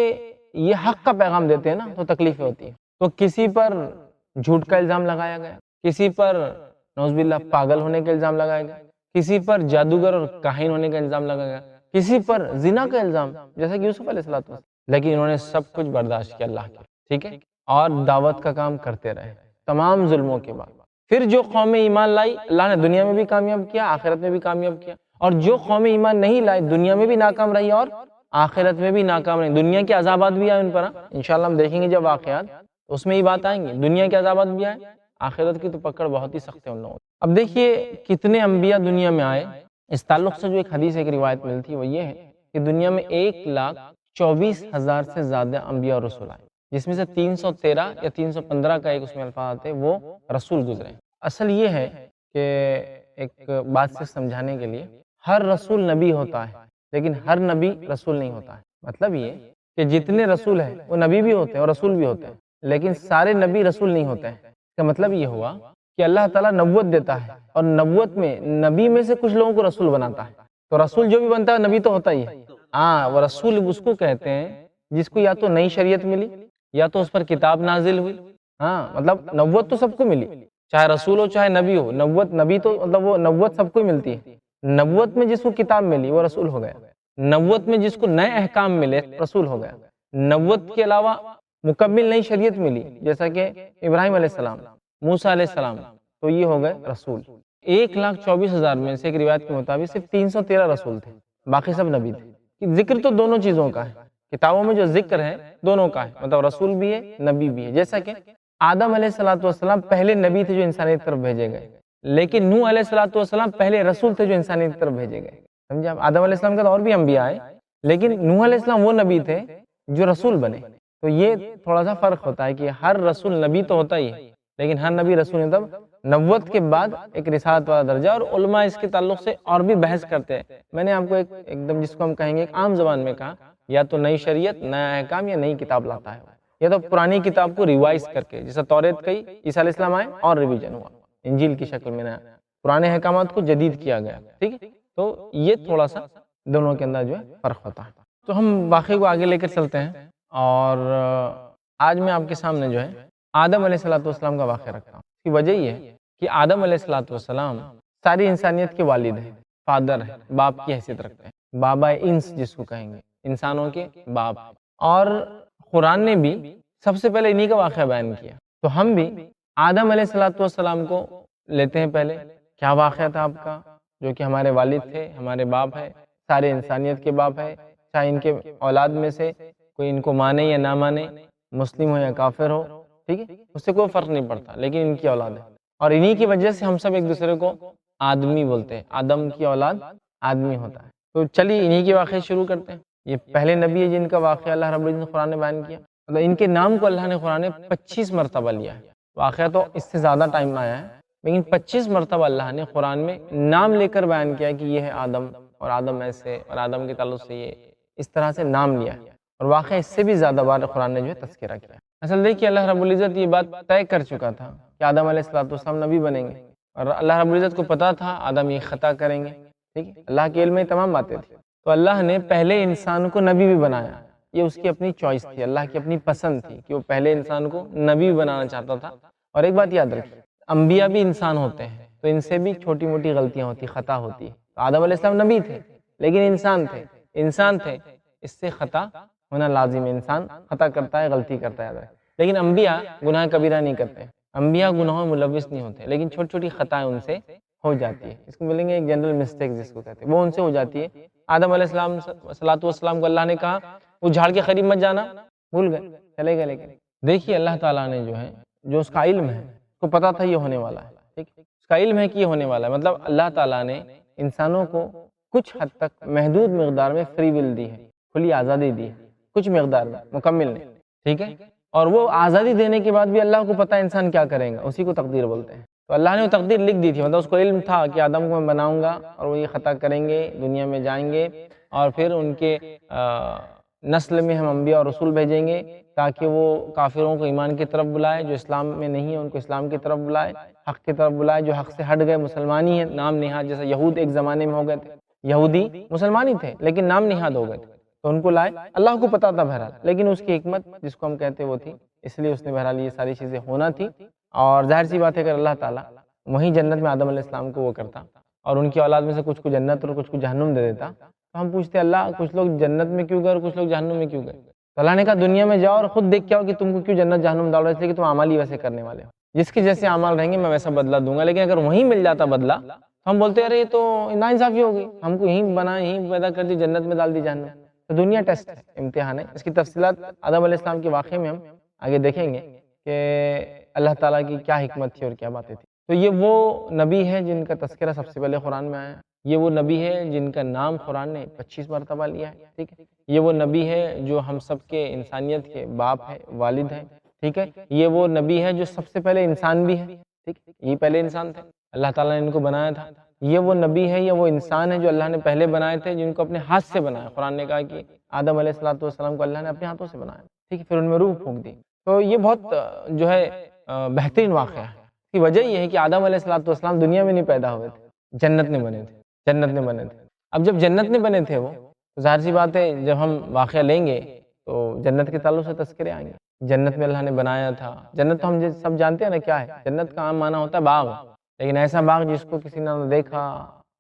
یہ حق کا پیغام دیتے ہیں نا، تو تکلیفیں ہوتی ہیں۔ تو کسی پر جھوٹ کا الزام لگایا گیا، کسی پر نعوذ باللہ پاگل ہونے کا الزام لگایا گیا، کسی پر جادوگر اور کاہن ہونے کا الزام لگایا گیا، کسی پر زنا کا الزام، جیسا کہ یوسف علیہ السلام، لیکن انہوں نے سب کچھ برداشت کیا اللہ کے، ٹھیک ہے، اور دعوت کا کام کرتے رہے تمام ظلموں کے بعد۔ پھر جو قوم ایمان لائی اللہ نے دنیا میں بھی کامیاب کیا، آخرت میں بھی کامیاب کیا، اور جو قوم ایمان نہیں لائی دنیا میں بھی ناکام رہی اور آخرت میں بھی ناکام رہی۔ دنیا کے عذابات بھی آئے ان پر، انشاءاللہ ہم دیکھیں گے جب واقعات اس میں یہ بات آئیں گی، دنیا کے عذابات بھی آئے، آخرت کی تو پکڑ بہت ہی سخت ہے ان لوگوں۔ اب دیکھیے کتنے انبیاء دنیا میں آئے، اس تعلق سے جو ایک حدیث ایک روایت ملتی ہے وہ یہ ہے کہ دنیا میں 1,24,000 سے زیادہ انبیاء اور رسول آئے، جس میں سے 313 یا 315 کا ایک اس میں الفاظ آتے وہ رسول گزرے۔ اصل یہ ہے کہ ایک بات سے سمجھانے کے لیے ہر رسول نبی ہوتا ہے لیکن ہر نبی رسول نہیں ہوتا ہے۔ مطلب یہ کہ جتنے رسول ہیں وہ نبی بھی ہوتے ہیں اور رسول بھی ہوتے ہیں، لیکن سارے نبی رسول نہیں ہوتے ہیں۔ اس کا مطلب یہ ہوا کہ اللہ تعالیٰ نبوت دیتا ہے اور نبوت میں نبی میں سے کچھ لوگوں کو رسول بناتا ہے، تو رسول جو بھی بنتا ہے نبی تو ہوتا ہی ہے۔ وہ رسول اس کو کہتے ہیں جس کو یا تو نئی شریعت ملی یا تو اس پر کتاب نازل ہوئی۔ مطلب نبوت تو سب کو ملی، چاہے رسول ہو چاہے نبی ہو، نبی تو مطلب وہ نبوت سب کو ملتی ہے۔ نبوت میں جس کو کتاب ملی وہ رسول ہو گیا، نبوت میں جس کو نئے احکام ملے رسول ہو گیا، نبوت کے علاوہ مکمل نئی شریعت ملی جیسا کہ ابراہیم علیہ السلام، موسیٰ علیہ السلام، تو یہ ہو گئے رسول۔ 1,24,000 میں سے ایک روایت کے مطابق صرف 313 رسول تھے، باقی سب نبی تھے۔ ذکر تو دونوں چیزوں کا ہے، کتابوں میں جو ذکر ہے دونوں کا ہے، مطلب رسول بھی ہے نبی بھی ہے۔ جیسا کہ آدم علیہ السلام پہلے نبی تھے جو انسانیت کی طرف بھیجے گئے، لیکن نوح علیہ السلام پہلے رسول تھے جو انسانیت کی طرف بھیجے گئے۔ سمجھے آپ؟ آدم علیہ السلام کے تو اور بھی انبیاء آئے، لیکن نوح علیہ السلام وہ نبی تھے جو رسول بنے۔ تو یہ تھوڑا سا فرق ہوتا ہے کہ ہر رسول نبی تو ہوتا ہی ہے لیکن ہر نبی رسول نہیں، تب نبوت کے بعد ایک رسالت والا درجہ، اور علماء اس کے تعلق سے اور بھی بحث کرتے ہیں۔ میں نے آپ کو ایک دم جس کو ہم کہیں گے ایک عام زبان میں کہا، یا تو نئی شریعت، نیا احکام یا نئی کتاب لاتا ہے، یہ تو پرانی کتاب کو ریوائز کر کے، جیسا توریت کہی عیسیٰ علیہ السلام آئے اور ریویژن ہوا، انجیل کی شکل میں نیا پرانے احکامات کو جدید کیا گیا، ٹھیک ہے؟ تو یہ تھوڑا سا دونوں کے اندر جو ہے فرق ہوتا ہے۔ تو ہم واقعے کو آگے لے کر چلتے ہیں، اور آج میں آپ کے سامنے جو ہے آدم علیہ السلام کا واقعہ رکھتا ہوں۔ اس کی وجہ یہ ہے کہ آدم علیہ السلام ساری انسانیت کے والد ہیں، فادر ہیں، باپ کی حیثیت رکھتے ہیں، بابا انس جس کو کہیں گے، انسانوں کے باپ۔ اور قرآن نے بھی سب سے پہلے انہی کا واقعہ بیان کیا، تو ہم بھی آدم علیہ السلام کو لیتے ہیں پہلے۔ کیا واقعہ تھا آپ کا؟ جو کہ ہمارے والد تھے، ہمارے باپ ہے، سارے انسانیت کے باپ ہے، چاہے ان کے اولاد میں سے کوئی ان کو مانے یا نہ مانے، مسلم ہو یا کافر ہو، ٹھیک ہے، اس سے کوئی فرق نہیں پڑتا، لیکن ان کی اولاد ہے، اور انہی کی وجہ سے ہم سب ایک دوسرے کو آدمی بولتے ہیں، آدم کی اولاد آدمی ہوتا ہے۔ تو چلیے انہی کے واقعے شروع کرتے ہیں۔ یہ پہلے نبی ہے جن کا واقعہ اللہ رب العزت نے قرآن میں بیان کیا، مطلب ان کے نام کو اللہ نے قرآن میں 25 مرتبہ لیا ہے۔ واقعہ تو اس سے زیادہ ٹائم میں آیا ہے، لیکن 25 مرتبہ اللہ نے قرآن میں نام لے کر بیان کیا کہ یہ ہے آدم، اور آدم ایسے، اور آدم کے تعلق سے یہ، اس طرح سے نام لیا ہے۔ اور واقعہ اس سے بھی زیادہ بار قرآن نے جو ہے تذکرہ کیا۔ اصل دیکھیے اللہ رب العزت یہ بات طے کر چکا تھا کہ آدم علیہ السلام نبی بنیں گے، اور اللہ رب العزت کو پتا تھا آدم یہ خطا کریں گے، ٹھیک ہے، اللہ کے علم میں تمام باتیں تھیں، تو اللہ نے پہلے انسان کو نبی بھی بنایا۔ یہ اس کی اپنی چوائس تھی، اللہ کی اپنی پسند تھی کہ وہ پہلے انسان کو نبی بنانا چاہتا تھا۔ اور ایک بات یاد رکھیے، انبیاء بھی انسان ہوتے ہیں، تو ان سے بھی چھوٹی موٹی غلطیاں ہوتی، خطا ہوتی ہے۔ تو آدم علیہ السلام نبی تھے لیکن انسان تھے، اس سے خطا ہونا لازم ہے، انسان خطا کرتا ہے، غلطی کرتا ہے، لیکن انبیاء گناہ کبیرہ نہیں کرتے، انبیاء گناہوں میں ملوث نہیں ہوتے، لیکن چھوٹی چھوٹی خطائیں ان سے ہو جاتی ہے، اس کو بولیں گے ایک جنرل مسٹیک جس کو کہتے ہیں، وہ ان سے ہو جاتی ہے۔ آدم علیہ السلام کو اللہ نے کہا وہ جھاڑ کے قریب مت جانا، بھول گئے، چلے گئے، لیکن دیکھیے اللہ تعالیٰ نے جو ہے، جو اس کا علم ہے، اس کو پتا تھا یہ ہونے والا ہے، ٹھیک، اس کا علم ہے کہ یہ ہونے والا ہے، مطلب اللہ تعالیٰ نے انسانوں کو کچھ حد تک محدود مقدار میں فری ول دی ہے، کھلی آزادی دی ہے، کچھ مقدار میں، مکمل نہیں، ٹھیک ہے، اور وہ آزادی دینے کے بعد بھی اللہ کو پتہ ہے انسان کیا کریں گا، اسی کو تقدیر بولتے ہیں۔ تو اللہ نے وہ تقدیر لکھ دی تھی، مطلب اس کو علم تھا کہ آدم کو میں بناؤں گا اور وہ یہ خطا کریں گے، دنیا میں جائیں گے، اور پھر ان کے نسل میں ہم انبیاء اور رسول بھیجیں گے تاکہ وہ کافروں کو ایمان کی طرف بلائے، جو اسلام میں نہیں ہے ان کو اسلام کی طرف بلائے، حق کی طرف بلائے، جو حق سے ہٹ گئے مسلمانی ہیں نام نہاد، جیسے یہود ایک زمانے میں ہو گئے تھے، یہودی مسلمان ہی تھے لیکن نام نہاد ہو گئے تھے، تو ان کو لائے، اللہ کو پتا تھا بہرحال، لیکن اس کی حکمت جس کو ہم کہتے وہ تھی، اس لیے اس نے بہرحال یہ ساری چیزیں ہونا تھی۔ اور ظاہر سی بات ہے کہ اللہ تعالیٰ وہیں جنت میں آدم علیہ السلام کو وہ کرتا اور ان کی اولاد میں سے کچھ کو جنت اور کچھ کو جہنم دے دیتا، تو ہم پوچھتے اللہ کچھ لوگ جنت میں کیوں گئے اور کچھ لوگ جہنم میں کیوں گئے؟ تو اللہ نے کہا دنیا میں جاؤ اور خود دیکھ کے آؤ کہ تم کو کیوں جنت جہنم ڈال رہے، اس لیے کہ تم اعمال ہی ویسے کرنے والے ہو، جس کے جیسے اعمال رہیں گے میں ویسا بدلہ دوں گا، لیکن اگر وہیں مل جاتا بدلہ تو ہم بولتے ارے یہ تو ناانصافی ہو گئی، ہم کو یہیں بنا، یہیں پیدا کر دی، جنت میں ڈال دی جہنم۔ تو دنیا ٹیسٹ ہے، امتحان ہے، اس کی تفصیلات آدم علیہ السلام کے واقعے میں ہم آگے دیکھیں گے کہ اللہ تعالیٰ کی کیا حکمت تھی اور کیا باتیں تھیں۔ تو یہ وہ نبی ہے جن کا تذکرہ سب سے پہلے قرآن میں آیا، یہ وہ نبی ہے جن کا نام قرآن نے 25 مرتبہ لیا ہے، ٹھیک ہے، یہ وہ نبی ہے جو ہم سب کے انسانیت کے باپ ہے، والد ہیں، ٹھیک ہے، یہ وہ نبی ہے جو سب سے پہلے انسان بھی ہے، ٹھیک، یہ پہلے انسان تھے، اللہ تعالیٰ نے ان کو بنایا تھا، یہ وہ نبی ہے یا وہ انسان ہے جو اللہ نے پہلے بنائے تھے، جن کو اپنے ہاتھ سے بنایا، قرآن نے کہا کہ آدم علیہ السلام کو اللہ نے اپنے ہاتھوں سے بنایا، ٹھیک ہے، پھر ان میں روح پھونک دی۔ تو یہ بہت جو ہے بہترین واقعہ ہے، اس کی وجہ یہ ہے کہ آدم علیہ السلام دنیا میں نہیں پیدا ہوئے تھے، جنت میں بنے تھے، جنت میں بنے تھے۔ اب جب جنت میں بنے تھے وہ، تو ظاہر سی بات ہے جب ہم واقعہ لیں گے تو جنت کے تعلق سے تذکرے آئیں گے، جنت میں اللہ نے بنایا تھا، جنت تو ہم سب جانتے ہیں نا کیا ہے، جنت کا عام معنی ہوتا ہے باغ، لیکن ایسا باغ جس کو کسی نے نہ دیکھا،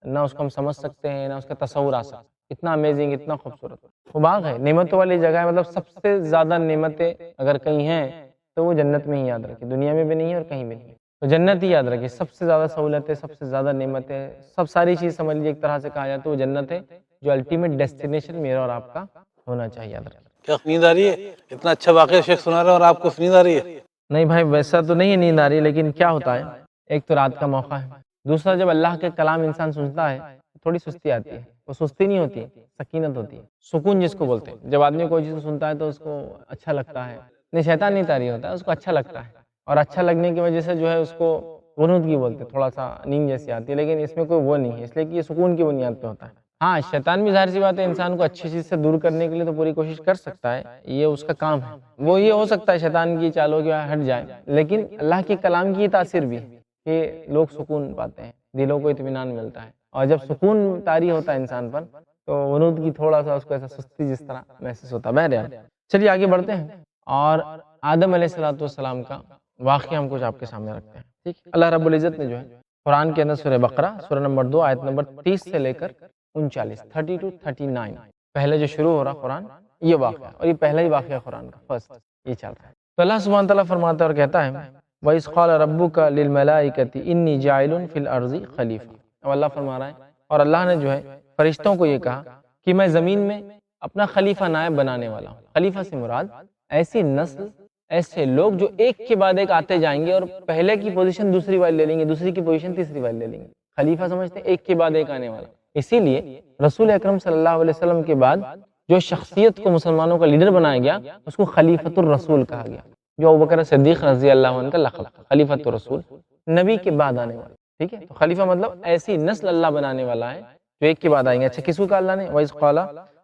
نہ اس کو ہم سمجھ سکتے ہیں، نہ اس کا تصور آ سکتا، اتنا امیزنگ، اتنا خوبصورت وہ باغ ہے، نعمتوں والی جگہ ہے، مطلب سب سے زیادہ نعمتیں اگر کہیں ہیں تو وہ جنت میں ہی یاد رکھیں، دنیا میں بھی نہیں ہے اور کہیں بھی نہیں ہے، تو جنت ہی یاد رکھیں، سب سے زیادہ سہولتیں، سب سے زیادہ نعمتیں، سب ساری چیز سمجھ لیجیے ایک طرح سے کہا جائے تو وہ جنت ہے جو الٹیمیٹ ڈیسٹینیشن میرا اور آپ کا ہونا چاہیے، یاد رکھیں۔ کیا نیند آ رہی ہے؟ اتنا اچھا واقعہ شیخ سنا رہے ہیں اور آپ کو نیند آ رہی ہے؟ نہیں بھائی ویسا تو نہیں ہے نیند آ رہی، لیکن کیا ہوتا ہے، ایک تو رات کا موقع ہے، دوسرا جب اللہ کے کلام انسان سنتا ہے تھوڑی سستی آتی ہے، وہ سستی نہیں ہوتی، سکینت ہوتی ہے، سکون جس کو بولتے ہیں، جب آدمی کوئی چیز سنتا ہے تو اس کو اچھا لگتا ہے، نہیں شیطان نہیں طاری ہوتا ہے، اس کو اچھا لگتا ہے، اور اچھا لگنے کی وجہ سے جو ہے اس کو غنودگی بولتے ہیں، تھوڑا سا نیند جیسی آتی ہے، لیکن اس میں کوئی وہ نہیں ہے، اس لیے کہ یہ سکون کی بنیاد پہ ہوتا ہے، ہاں شیطان بھی ظاہر سی بات ہے انسان کو اچھی چیز سے دور کرنے کے لیے تو پوری کوشش کر سکتا ہے، یہ اس کا کام ہے، وہ یہ ہو سکتا ہے شیطان کی چالوں کے ہٹ جائے، لیکن اللہ کے کلام کی تاثیر بھی ہے کہ لوگ سکون پاتے ہیں، دلوں کو اطمینان ملتا ہے، اور جب سکون طاری ہوتا ہے انسان پر تو ونود کی تھوڑا سا اس کو ایسا سستی جس طرح محسوس ہوتا ہے۔ بہرحال چلیے آگے بڑھتے ہیں اور آدم علیہ السلام کا واقعہ ہم کچھ آپ کے سامنے رکھتے ہیں، ٹھیک؟ اللہ رب العزت نے جو ہے قرآن کے اندر سورہ بقرہ سورہ نمبر 2 آیت نمبر 30 سے لے کر 39 30 to 39 پہلے جو شروع ہو رہا قرآن یہ واقعہ، اور یہ پہلا ہی واقعہ قرآن کا فرسٹ یہ چل رہا ہے۔ تو اللہ سبحانہ تعالیٰ فرماتا ہے اور کہتا ہے وَإِذْ قَالَ رَبُّكَ لِلْمَلَائِكَةِ إِنِّي جَاعِلٌ فِي الْأَرْضِ خَلِيفَةً، اب اللہ فرما رہا ہے اور اللہ نے جو ہے فرشتوں کو یہ کہا کہ میں زمین میں اپنا خلیفہ نائب بنانے والا ہوں۔ خلیفہ سے مراد ایسی نسل، ایسے لوگ جو ایک کے بعد ایک آتے جائیں گے اور پہلے کی پوزیشن دوسری والی لے لیں گے، دوسری کی پوزیشن تیسری والی لے لیں گے۔ خلیفہ سمجھتے ہیں ایک کے بعد ایک آنے والا، اسی لیے رسول اکرم صلی اللہ علیہ وسلم کے بعد جو شخصیت کو مسلمانوں کا لیڈر بنایا گیا اس کو خلیفۃ الرسول کہا گیا، جو ابوبکر صدیق رضی اللہ عنہ کا لقب تھا، خلیفۃ الرسول، نبی کے بعد آنے والا، ٹھیک ہے؟ تو خلیفہ مطلب ایسی نسل اللہ بنانے والا ہے جو ایک کے بعد آئیں گے۔ اچھا کس کو کہا اللہ نے؟ وَإِذْ قَالَ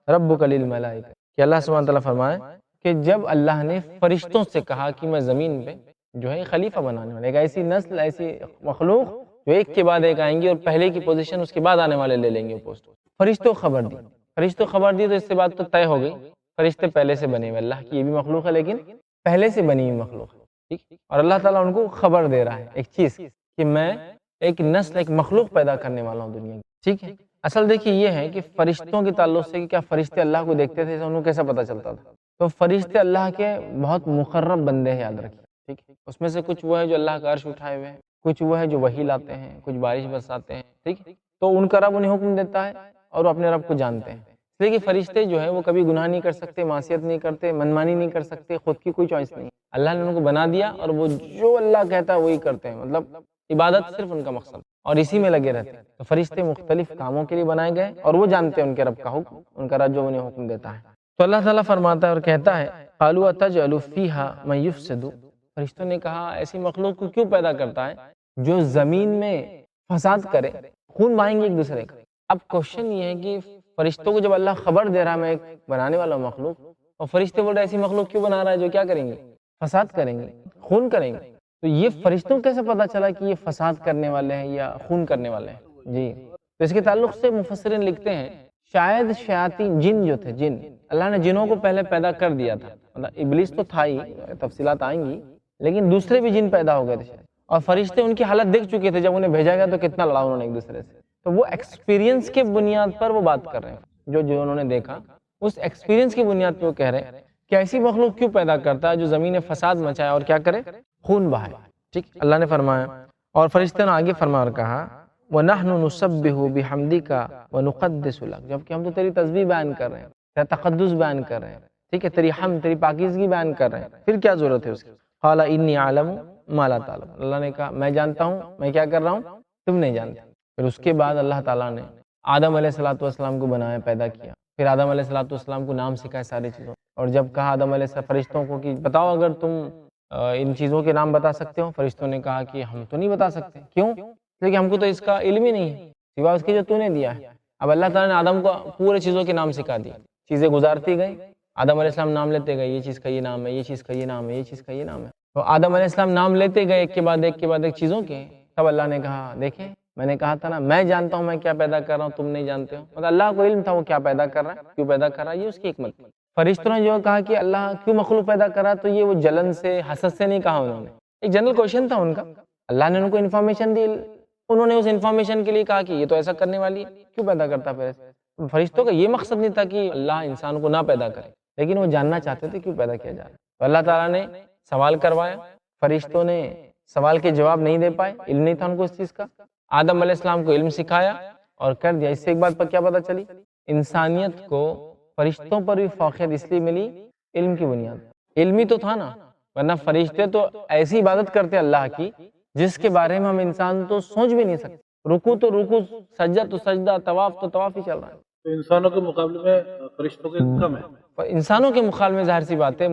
رَبُّكَ لِلْمَلَائِكَةِ، کہ اللہ سبحانہ تعالیٰ فرمائے کہ جب اللہ نے فرشتوں سے کہا کہ میں زمین پہ جو ہے خلیفہ بنانے والا، ایک ایسی نسل، ایسی مخلوق جو ایک کے بعد ایک آئیں گی اور پہلے کی پوزیشن اس کے بعد آنے والے لے لیں گے پوسٹ۔ فرشتوں خبر دی، فرشتوں خبر دی تو اس سے بات تو طے ہو گئی، فرشتے پہلے سے بنے ہوئے، اللہ کی یہ بھی مخلوق ہے لیکن پہلے سے بنی ہوئی مخلوق ہے، ٹھیک؟ اور اللہ تعالیٰ ان کو خبر دے رہا ہے ایک چیز کہ میں ایک نسل، ایک مخلوق پیدا کرنے والا ہوں دنیا کی، ٹھیک ہے؟ اصل دیکھیے یہ ہے کہ فرشتوں کے تعلق سے کہ کیا فرشتے اللہ کو دیکھتے تھے، انہوں کیسا پتہ چلتا تھا؟ تو فرشتے اللہ کے بہت مقرب بندے ہیں، یاد رکھیے، ٹھیک ہے؟ اس میں سے کچھ وہ ہے جو اللہ کا عرش اٹھائے ہوئے ہیں، کچھ وہ ہے جو وحی لاتے ہیں، کچھ بارش برساتے ہیں، ٹھیک؟ تو ان کا رب انہیں حکم دیتا ہے اور وہ اپنے رب کو جانتے ہیں، اس لیے کہ فرشتے جو ہے وہ کبھی گناہ نہیں کر سکتے، معصیت نہیں کرتے، منمانی نہیں کر سکتے، خود کی کوئی چوائس نہیں، اللہ نے ان کو بنا دیا اور وہ جو اللہ کہتا ہے وہی کرتے ہیں، مطلب عبادت صرف ان کا مقصد اور اسی میں لگے رہتے ہیں۔ تو فرشتے مختلف کاموں کے لیے بنائے گئے اور وہ جانتے ہیں ان کے رب کا حکم، ان کا رب جو انہیں حکم دیتا ہے۔ تو اللہ تعالیٰ فرماتا ہے اور کہتا ہے قالوا اتجعل فیہا من یفسد، فرشتوں نے کہا ایسی مخلوق کو کیوں پیدا کرتا ہے جو زمین میں فساد کرے، خون بہائیں گے ایک دوسرے کا۔ اب کوشچن یہ ہے کہ فرشتوں کو جب اللہ خبر دے رہا ہے میں ایک بنانے والا مخلوق، اور فرشتے بول رہے ایسی مخلوق کیوں بنا رہا ہے جو کیا کریں گے؟ فساد کریں گے، خون کریں گے، تو یہ فرشتوں کیسے پتا چلا کہ یہ فساد کرنے والے ہیں یا خون کرنے والے ہیں؟ جی تو اس کے تعلق سے مفسرین لکھتے ہیں شاید شیاطین، جن جو تھے، جن، اللہ نے جنوں کو پہلے پیدا کر دیا تھا، مطلب ابلیس تو تھا ہی، تفصیلات آئیں گی، لیکن دوسرے بھی جن پیدا ہو گئے تھے شاید، اور فرشتے ان کی حالت دیکھ چکے تھے جب انہیں بھیجا گیا تو کتنا لڑا انہوں نے ایک دوسرے سے، تو وہ ایکسپیرینس کے بنیاد پر وہ بات کر رہے ہیں، جو انہوں نے دیکھا اس ایکسپیرینس کی بنیاد پہ وہ کہہ رہے ہیں کہ ایسی مخلوق کیوں پیدا کرتا ہے جو زمین فساد مچائے اور کیا کرے؟ خون بہائے، ٹھیک؟ اللہ نے فرمایا اور فرشتوں نے آگے فرما اور کہا وَنَحْنُ نُسَبِّحُ بِحَمْدِكَ وَنُقَدِّسُ لَكَ، جبکہ ہم تو تیری تسبیح بیان کر رہے ہیں، تیرا تقدس بیان کر رہے ہیں، ٹھیک ہے؟ تیری حمد، تیری پاکیزگی بیان کر رہے ہیں، پھر کیا ضرورت ہے اس کی؟ قَالَ إِنِّي أَعْلَمُ مَا لَا تَعْلَمُونَ، اللہ نے کہا میں جانتا ہوں، میں کیا کر رہا ہوں تم نہیں جانتے۔ پھر اس کے بعد اللہ تعالیٰ نے آدم علیہ السلام کو بنایا، پیدا کیا، پھر آدم علیہ السلام کو نام سکھائے ساری چیزوں، اور جب کہا آدم علیہ السلام فرشتوں کو کہ بتاؤ اگر تم ان چیزوں کے نام بتا سکتے ہو، فرشتوں نے کہا کہ ہم تو نہیں بتا سکتے، کیوں؟ کیونکہ ہم کو تو اس کا علم ہی نہیں ہے سوا اس کے جو تو نے دیا ہے۔ اب اللہ تعالیٰ نے آدم کو پورے چیزوں کے نام سکھا دیا، چیزیں گزارتی گئی، آدم علیہ السلام نام لیتے گئے، یہ چیز کا یہ نام ہے، یہ چیز کا یہ نام ہے، یہ چیز کا یہ نام ہے، تو آدم علیہ السلام نام لیتے گئے ایک کے بعد ایک کے بعد ایک چیزوں کے، تب اللہ نے کہا دیکھیں میں نے کہا تھا نا میں جانتا ہوں میں کیا پیدا کر رہا ہوں، تم نہیں جانتے ہو، مطلب اللہ کو علم تھا وہ کیا پیدا کر رہا ہے، کیوں پیدا کر رہا ہے، یہ اس کی حکمت تھی۔ فرشتوں نے جو کہا کہ اللہ کیوں مخلوق پیدا کر رہا، تو یہ وہ جلن سے، حسد سے نہیں کہا انہوں نے، ایک جنرل کوشچن تھا ان کا، اللہ نے ان کو انفارمیشن دی، انہوں نے اس انفارمیشن کے لیے کہا کہ یہ تو ایسا کرنے والی ہے، کیوں پیدا کرتا پھر ایسے؟ فرشتوں کا یہ مقصد نہیں تھا کہ اللہ انسان کو نہ پیدا کرے، لیکن وہ جاننا چاہتے تھے کیوں پیدا کیا جا رہا ہے، تو اللہ تعالیٰ نے سوال کروایا، فرشتوں نے سوال کے جواب نہیں دے پائے، علم نہیں تھا ان کو اس چیز کا، آدم علیہ السلام کو علم سکھایا اور کر دیا۔ اس سے ایک بات پر کیا پتہ چلی، انسانیت کو فرشتوں پر بھی فوقیت اس لیے ملی علم کی بنیاد، علمی تو تھا نا، ورنہ فرشتے تو ایسی عبادت کرتے اللہ کی جس کے بارے میں ہم انسان تو سوچ بھی نہیں سکتے، رکوع تو رکوع، سجدہ تو سجدہ، طواف تو طواف ہی چل رہا ہے، تو انسانوں کے مقابلے میں فرشتوں کے کم ہے، انسانوں کے مقابلے میں ظاہر سی بات ہے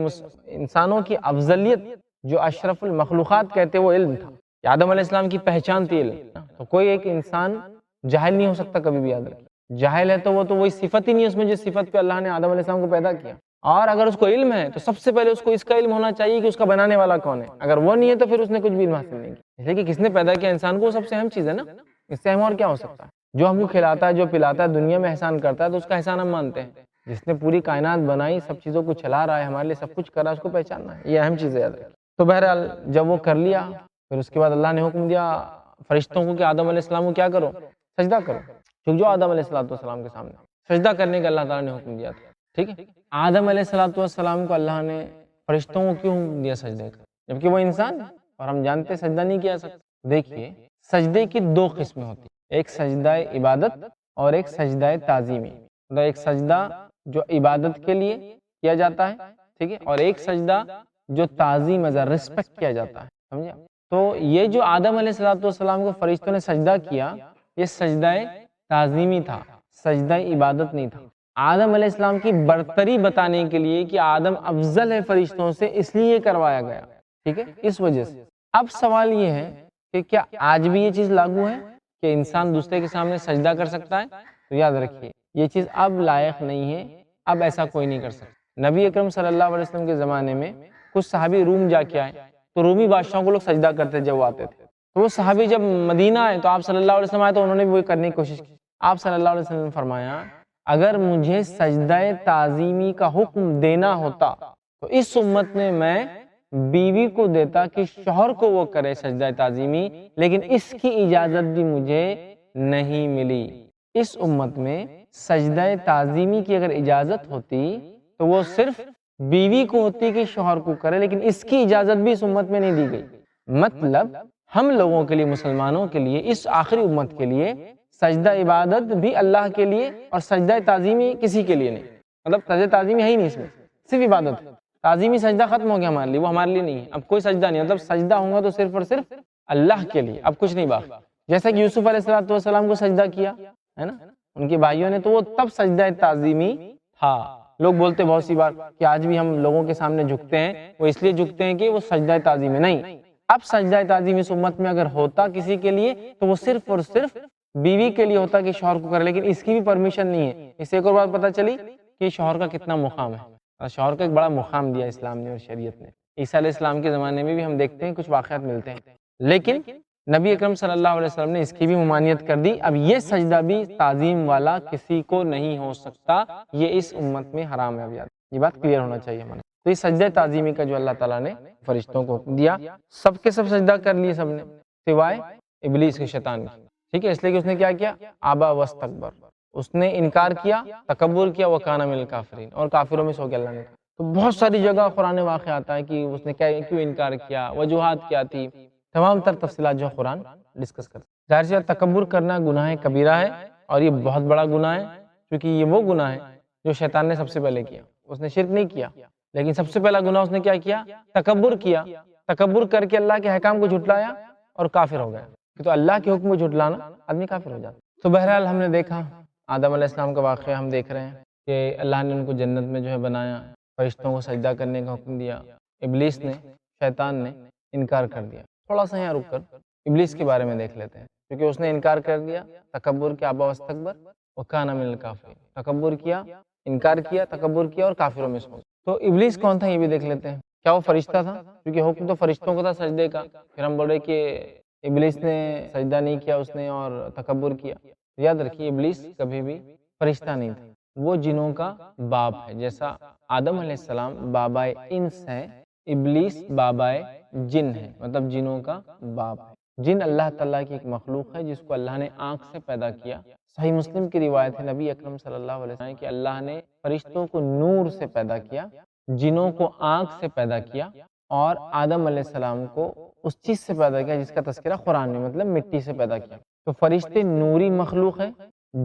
انسانوں کی افضلیت جو اشرف المخلوقات کہتے وہ علم تھا، آدم علیہ السلام کی پہچان تھی علم، تو کوئی ایک انسان جاہل نہیں ہو سکتا کبھی بھی، یاد رکھیں، جاہل ہے تو وہ وہی صفت ہی نہیں ہے اس میں جس صفت پہ اللہ نے آدم علیہ السلام کو پیدا کیا. اور اگر اس کو علم ہے تو سب سے پہلے اس کو اس کا علم ہونا چاہیے کہ اس کا بنانے والا کون ہے. اگر وہ نہیں ہے تو پھر اس نے کچھ بھی علم حاصل نہیں کیا. اس لیے کہ کس نے پیدا کیا انسان کو وہ سب سے اہم چیز ہے نا. اس سے اہم اور کیا ہو سکتا ہے؟ جو ہم کو کھلاتا ہے جو پلاتا ہے دنیا میں احسان کرتا ہے تو اس کا احسان ہم مانتے ہیں. جس نے پوری کائنات بنائی سب چیزوں کو چلا رہا ہے ہمارے لیے سب کچھ کر رہا ہے اس کو پہچاننا ہے. یہ اہم چیز ہے. تو بہرحال جب وہ کر لیا پھر اس کے بعد اللہ نے حکم دیا فرشتوں کو کہ آدم علیہ السلام کو کیا کرو؟ سجدہ کرو. کیونکہ جو آدم علیہ السلام کے سامنے سجدہ کرنے کا اللہ تعالیٰ نے حکم دیا تھا. ٹھیک ہے. آدم علیہ السلام کو اللہ نے فرشتوں کو کیوں حکم دیا سجدے کا جبکہ وہ انسان ہے اور ہم جانتے سجدہ نہیں کیا سکتے؟ دیکھیے سجدے کی دو قسمیں ہوتی ہیں. ایک سجدہ عبادت اور ایک سجدہ تعظیمی. مطلب ایک سجدہ جو عبادت کے لیے کیا جاتا ہے ٹھیک ہے اور ایک سجدہ جو تعظیم از رسپیکٹ کیا جاتا ہے. سمجھا؟ تو یہ جو آدم علیہ السلام کو فرشتوں نے سجدہ کیا یہ سجدہ تعظیمی تھا سجدہ عبادت نہیں تھا. آدم علیہ السلام کی برتری بتانے کے لیے کہ آدم افضل ہے فرشتوں سے اس لیے کروایا گیا. ٹھیک ہے اس وجہ سے. اب سوال یہ ہے کہ کیا آج بھی یہ چیز لاگو ہے کہ انسان دوسرے کے سامنے سجدہ کر سکتا ہے؟ تو یاد رکھیے یہ چیز اب لائق نہیں ہے. اب ایسا کوئی نہیں کر سکتا. نبی اکرم صلی اللہ علیہ وسلم کے زمانے میں کچھ صحابی روم جا کے آئے تو رومی بادشاہوں کو لوگ سجدہ کرتے جب وہ آتے تھے. تو وہ صحابی جب مدینہ آئے تو آپ صلی اللہ علیہ وسلم آئے تو انہوں نے بھی وہ کرنے کی کوشش کی. آپ صلی اللہ علیہ وسلم نے فرمایا اگر مجھے سجدہ تعظیمی کا حکم دینا ہوتا تو اس امت میں بیوی کو دیتا کہ شوہر کو وہ کرے سجدہ تعظیمی لیکن اس کی اجازت بھی مجھے نہیں ملی. اس امت میں سجدہ تعظیمی کی اگر اجازت ہوتی تو وہ صرف بیوی کو ہوتی کہ شوہر کو کرے لیکن اس کی اجازت بھی اس امت میں نہیں دی گئی. مطلب ہم لوگوں کے لیے مسلمانوں کے لیے اس آخری امت کے لیے سجدہ عبادت بھی اللہ کے لیے اور سجدہ تعظیمی کسی کے لیے نہیں. مطلب سجدہ تعظیمی ہے ہی نہیں اس میں صرف عبادت ہے. تعظیمی سجدہ ختم ہو گیا ہمارے لیے وہ ہمارے لیے نہیں ہے. اب کوئی سجدہ نہیں. مطلب سجدہ ہوگا تو صرف اور صرف اللہ کے لیے اب کچھ نہیں باقی. جیسا کہ یوسف علیہ السلام کو سجدہ کیا ہے نا ان کے بھائیوں نے تو وہ تب سجدہ تعظیمی تھا. لوگ بولتے بہت سی بار کہ آج بھی ہم لوگوں کے سامنے جھکتے ہیں وہ اس لیے جھکتے ہیں کہ وہ سجدہ تعظیمی نہیں. اب سجدہ تعظیمی اس امت میں اگر ہوتا کسی کے لیے تو وہ صرف اور صرف بیوی کے لیے ہوتا کہ شوہر کو کرے لیکن اس کی بھی پرمیشن نہیں ہے. اس سے ایک اور بات پتہ چلی کہ شوہر کا کتنا مقام ہے. شوہر کا ایک بڑا مقام دیا اسلام نے اور شریعت نے. عیسیٰ علیہ السلام کے زمانے میں بھی ہم دیکھتے ہیں کچھ واقعات ملتے ہیں لیکن نبی اکرم صلی اللہ علیہ وسلم نے اس کی بھی ممانعت کر دی. اب یہ سجدہ بھی تعظیم والا کسی کو نہیں ہو سکتا. یہ اس امت میں حرام ہے. اب یہ بات کلیئر ہونا چاہیے ہمارے. تو یہ سجدہ تعظیمی کا جو اللہ تعالیٰ نے فرشتوں کو حکم دیا سب کے سب سجدہ کر لیے سب نے سوائے ابلیس کے شیطان کی. ٹھیک ہے اس لیے کہ اس نے کیا کیا آبا واستکبر. اس نے انکار کیا تکبر کیا وکان من الکافرین اور کافروں میں سے ہو گیا. اللہ نے تو بہت ساری جگہ قرآن واقع آتا ہے کہ اس نے کیوں انکار کیا وجوہات کیا تھی. تمام تر تفصیلات جو قرآن ڈسکس کرتا ہے. ظاہر سی بات تکبر کرنا گناہ کبیرہ ہے اور یہ بہت بڑا گناہ ہے کیونکہ یہ وہ گناہ ہے جو شیطان نے سب سے پہلے کیا. اس نے شرک نہیں کیا لیکن سب سے پہلا گناہ اس نے کیا تکبر کیا. تکبر کر کے اللہ کے احکام کو جھٹلایا اور کافر ہو گیا. تو اللہ کے حکم کو جھٹلانا آدمی کافر ہو جاتا. تو بہرحال ہم نے دیکھا آدم علیہ السلام کا واقعہ ہم دیکھ رہے ہیں کہ اللہ نے ان کو جنت میں جو ہے بنایا فرشتوں کو سجدہ کرنے کا حکم دیا. ابلیس نے شیطان نے انکار کر دیا. تھوڑا سا یہاں رک کر ابلیس کے بارے میں دیکھ لیتے ہیں کیونکہ اس نے انکار کر دیا تکبر کیا ابا واستکبر وکان من الکافرین. تکبر کیا انکار کیا تکبر کیا اور کافروں میں سے. تو ابلیس کون تھا یہ بھی دیکھ لیتے ہیں. کیا وہ فرشتہ تھا؟ کیونکہ حکم تو فرشتوں کو تھا سجدے کا. پھر ہم بول رہے کہ ابلیس نے سجدہ نہیں کیا اس نے اور تکبر کیا. یاد رکھیے ابلیس کبھی بھی فرشتہ نہیں تھا. وہ جنوں کا باپ ہے. جیسا آدم علیہ السلام بابائے انس ہے ابلیس بابائے جن ہے مطلب جنوں کا باپ ہے. جن اللہ تعالیٰ کی ایک مخلوق ہے جس کو اللہ نے آنکھ سے پیدا کیا. صحیح مسلم کی روایت ہے نبی اکرم صلی اللہ علیہ وسلم کہ اللہ نے فرشتوں کو نور سے پیدا کیا جنوں کو آنکھ سے پیدا کیا اور آدم علیہ السلام کو اس چیز سے پیدا کیا جس کا تذکرہ قرآن میں مطلب مٹی سے پیدا کیا. تو فرشتے نوری مخلوق ہے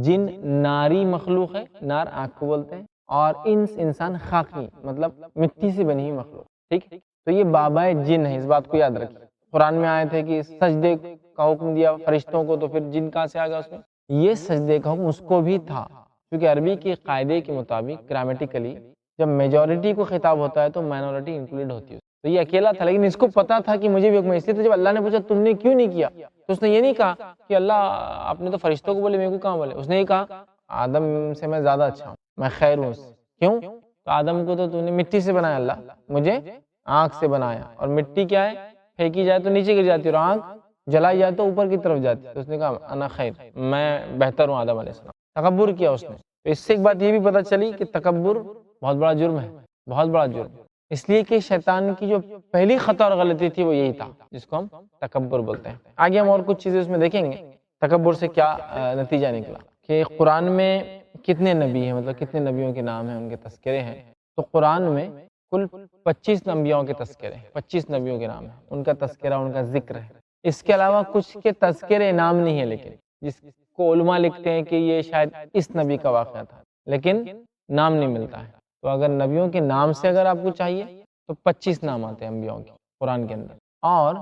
جن ناری مخلوق ہے نار آنکھ کو بولتے ہیں اور انسان خاکی مطلب مٹی سے بنی ہوئی مخلوق. ٹھیک تو یہ بابائے جن ہے. اس بات کو یاد رکھیے. قرآن میں آئے تھے کہ سجدے کا حکم دیا فرشتوں کو تو پھر جن کہاں سے آ گیا اس میں. یہ سجدے کا حکم اس کو بھی تھا کیونکہ عربی کے قاعدے کے مطابق گرامیٹیکلی جب میجورٹی کو خطاب ہوتا ہے تو مائنورٹی انکلوڈ ہوتی ہے. تو یہ اکیلا تھا لیکن اس کو پتا تھا کہ مجھے بھی حکم. اس لیے تو جب اللہ نے پوچھا تم نے کیوں نہیں کیا تو اس نے یہ نہیں کہا کہ اللہ آپ نے تو فرشتوں کو بولے میرے کو کہاں بولے. اس نے یہ کہا آدم سے میں زیادہ اچھا ہوں، میں خیر ہوں اس سے۔ کیوں؟ تو آدم کو تو نے مٹی سے بنایا اللہ، مجھے آنکھ سے بنایا، اور مٹی کیا ہے؟ پھینکی جائے تو نیچے گر جاتی ہے، اور آنکھ جلائی جائے تو اوپر کی طرف جاتی ہے۔ تو اس نے کہا انا خیر، میں بہتر ہوں آدم علیہ السلام۔ تکبر کیا اس نے۔ تو اس سے ایک بات یہ بھی پتہ چلی کہ تکبر بہت بڑا جرم ہے، بہت بڑا جرم، اس لیے کہ شیطان کی جو پہلی خطا اور غلطی تھی وہ یہی تھا جس کو ہم تکبر بولتے ہیں۔ آگے ہم اور کچھ چیزیں اس میں دیکھیں گے تکبر سے کیا نتیجہ نکلا، کہ قرآن میں کتنے نبی ہیں، مطلب کتنے نبیوں کے نام ہیں، ان کے تذکرے ہیں۔ تو قرآن میں کل 25 انبیاءوں کے تذکرے ہیں، 25 نبیوں کے نام ہیں، ان کا تذکرہ، ان کا ذکر ہے۔ اس کے علاوہ کچھ کے تذکرے نام نہیں ہے، لیکن جس کو علماء لکھتے ہیں کہ یہ شاید اس نبی کا واقعہ تھا، لیکن نام نہیں ملتا ہے۔ تو اگر نبیوں کے نام سے اگر آپ کو چاہیے تو 25 نام آتے ہیں انبیاءوں کے قرآن کے اندر، اور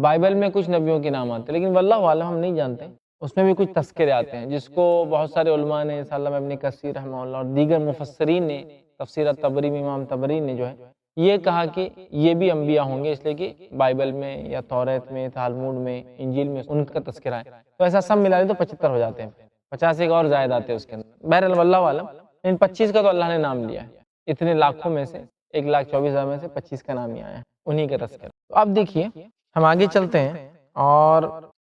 بائبل میں کچھ نبیوں کے نام آتے ہیں، لیکن واللہ عالم ہم نہیں جانتے، اس میں بھی کچھ تذکرے آتے ہیں جس کو بہت سارے علماء نے، علامہ ابن کثیر رحمہ اللہ اور دیگر مفسرین نے، تفسیر طبری میں امام طبری نے جو ہے یہ کہا کہ یہ بھی انبیاء ہوں گے، اس لیے کہ بائبل میں یا توریت میں، تالموڈ میں، انجیل میں ان کا تذکرہ ہے۔ تو ایسا سب ملا دے تو 75 ہو جاتے ہیں، 50 ایک اور زائد آتے ہیں اس کے اندر۔ بہرحال واللہ عالم، ان 25 کا تو اللہ نے نام لیا ہے، اتنے لاکھوں میں سے 1,24,000 میں سے 25 کا نام ہی آیا ہے، انہی کا تذکرہ۔ تو اب دیکھیے ہم آگے چلتے ہیں، اور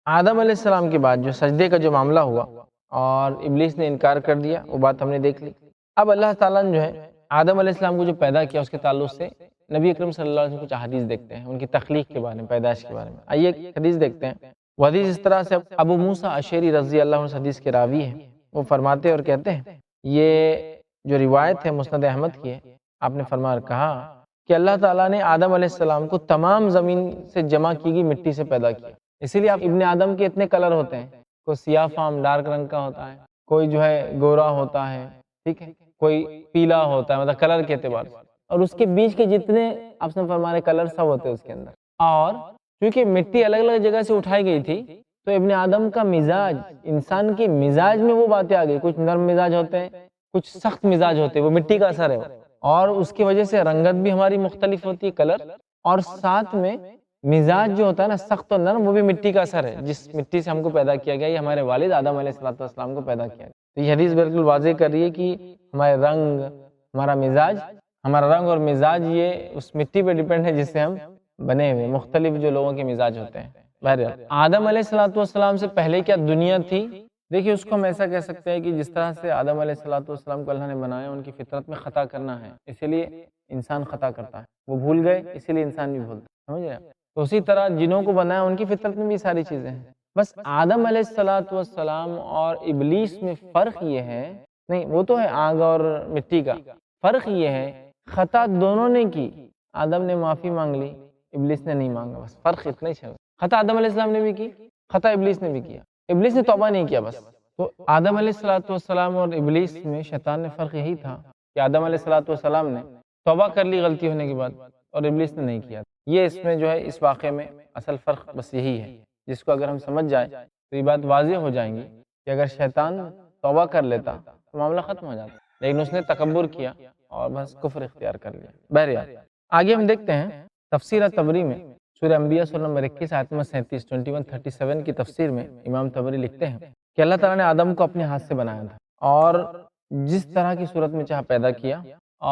آدم علیہ السلام کے بعد جو سجدے کا جو معاملہ ہوا اور ابلیس نے انکار کر دیا، وہ بات ہم نے دیکھ لی۔ اب اللہ تعالیٰ نے جو ہے آدم علیہ السلام کو جو پیدا کیا اس کے تعلق سے نبی اکرم صلی اللہ علیہ وسلم کچھ احادیث دیکھتے ہیں ان کی تخلیق کے بارے میں، پیدائش کے بارے میں۔ آئیے ایک حدیث دیکھتے ہیں۔ وہ حدیث اس طرح سے ابو موسیٰ اشعری رضی اللہ عنہ حدیث کے راوی ہیں، وہ فرماتے اور کہتے ہیں، یہ جو روایت ہے مسند احمد کی ہے، آپ نے فرمایا کہا کہ اللہ تعالیٰ نے آدم علیہ السلام کو تمام زمین سے جمع کی گئی مٹی سے پیدا کیا۔ اسی لیے آپ ابن آدم کے اتنے کلر ہوتے ہیں، کوئی سیاہ فام ڈارک رنگ کا ہوتا ہے، کوئی جو ہے گورا ہوتا ہے، ٹھیک ہے، کوئی پیلا ہوتا ہے، مطلب کلر کے اعتبار سے، اور اس کے بیچ کے جتنے آپ نے فرمایا کلر سب ہوتے ہیں اس کے اندر۔ اور کیونکہ مٹی الگ الگ جگہ سے اٹھائی گئی تھی تو ابن آدم کا مزاج، انسان کے مزاج میں وہ باتیں آ گئی، کچھ نرم مزاج ہوتے ہیں، کچھ سخت مزاج ہوتے ہیں، وہ مٹی کا اثر ہے، اور اس کی وجہ سے رنگت بھی ہماری مختلف ہوتی ہے، کلر، اور ساتھ میں مزاج جو ہوتا ہے نا سخت اور نرم، وہ بھی مٹی کا اثر ہے، جس مٹی سے ہم کو پیدا کیا گیا، یہ ہمارے والد آدم علیہ السلام کو پیدا کیا گیا۔ تو یہ حدیث بالکل واضح کر رہی ہے کہ ہمارے رنگ، ہمارا مزاج، ہمارا رنگ اور مزاج یہ اس مٹی پہ ڈیپینڈ ہے جس سے ہم بنے ہوئے، مختلف جو لوگوں کے مزاج ہوتے ہیں۔ بہرحال آدم علیہ السلام سے پہلے کیا دنیا تھی؟ دیکھیے اس کو ہم ایسا کہہ سکتے ہیں کہ جس طرح سے آدم علیہ السلام کو اللہ نے بنایا، ان کی فطرت میں خطا کرنا ہے، اسی لیے انسان خطا کرتا ہے، وہ بھول گئے اسی لیے انسان بھی بھولتا ہے، سمجھ رہے ہیں؟ تو اسی طرح جنوں کو بنایا ان کی فطرت میں بھی ساری چیزیں ہیں، بس آدم علیہ السلام اور ابلیس میں فرق یہ ہے، نہیں وہ تو ہے آگ اور مٹی کا، فرق یہ ہے خطا دونوں نے کی، آدم نے معافی مانگ لی، ابلیس نے نہیں مانگا، بس فرق اتنا ہی ہے۔ خطا آدم علیہ السلام نے بھی کی، خطا ابلیس نے بھی کیا، ابلیس نے توبہ نہیں کیا بس۔ تو آدم علیہ السلام اور ابلیس میں شیطان نے فرق یہی تھا کہ آدم علیہ السلام نے توبہ کر لی غلطی ہونے کے بعد، اور ابلیس نے نہیں کیا۔ یہ اس میں جو ہے اس واقعے میں اصل فرق بس یہی ہے، جس کو اگر ہم سمجھ جائیں تو یہ بات واضح ہو جائیں گی کہ اگر شیطان توبہ کر لیتا تو معاملہ ختم ہو جاتا، لیکن اس نے تکبر کیا اور بس کفر اختیار کر لیا۔ بہرحال آگے ہم دیکھتے ہیں تفسیر طبری میں سورہ انبیاء سورہ نمبر 21 آیت نمبر 37 کی تفسیر میں امام طبری لکھتے ہیں کہ اللہ تعالیٰ نے آدم کو اپنے ہاتھ سے بنایا تھا، اور جس طرح کی صورت میں چاہا پیدا کیا،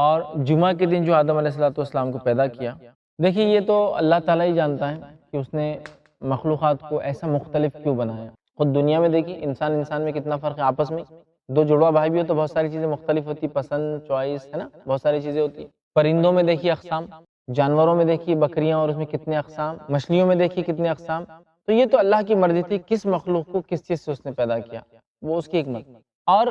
اور جمعہ کے دن جو آدم علیہ السلام کو پیدا کیا۔ دیکھیے یہ تو اللہ تعالیٰ ہی جانتا ہے کہ اس نے مخلوقات کو ایسا مختلف کیوں بنایا۔ خود دنیا میں دیکھیے انسان میں کتنا فرق ہے آپس میں، دو جڑوا بھائی بھی ہو تو بہت ساری چیزیں مختلف ہوتی، پسند، چوائس، ہے نا، بہت ساری چیزیں ہوتی۔ پرندوں میں دیکھیے اقسام، جانوروں میں دیکھیے بکریاں اور اس میں کتنے اقسام، مچھلیوں میں دیکھیے کتنے اقسام۔ تو یہ تو اللہ کی مرضی تھی کس مخلوق کو کس چیز سے اس نے پیدا کیا، وہ اس کی حکمت۔ اور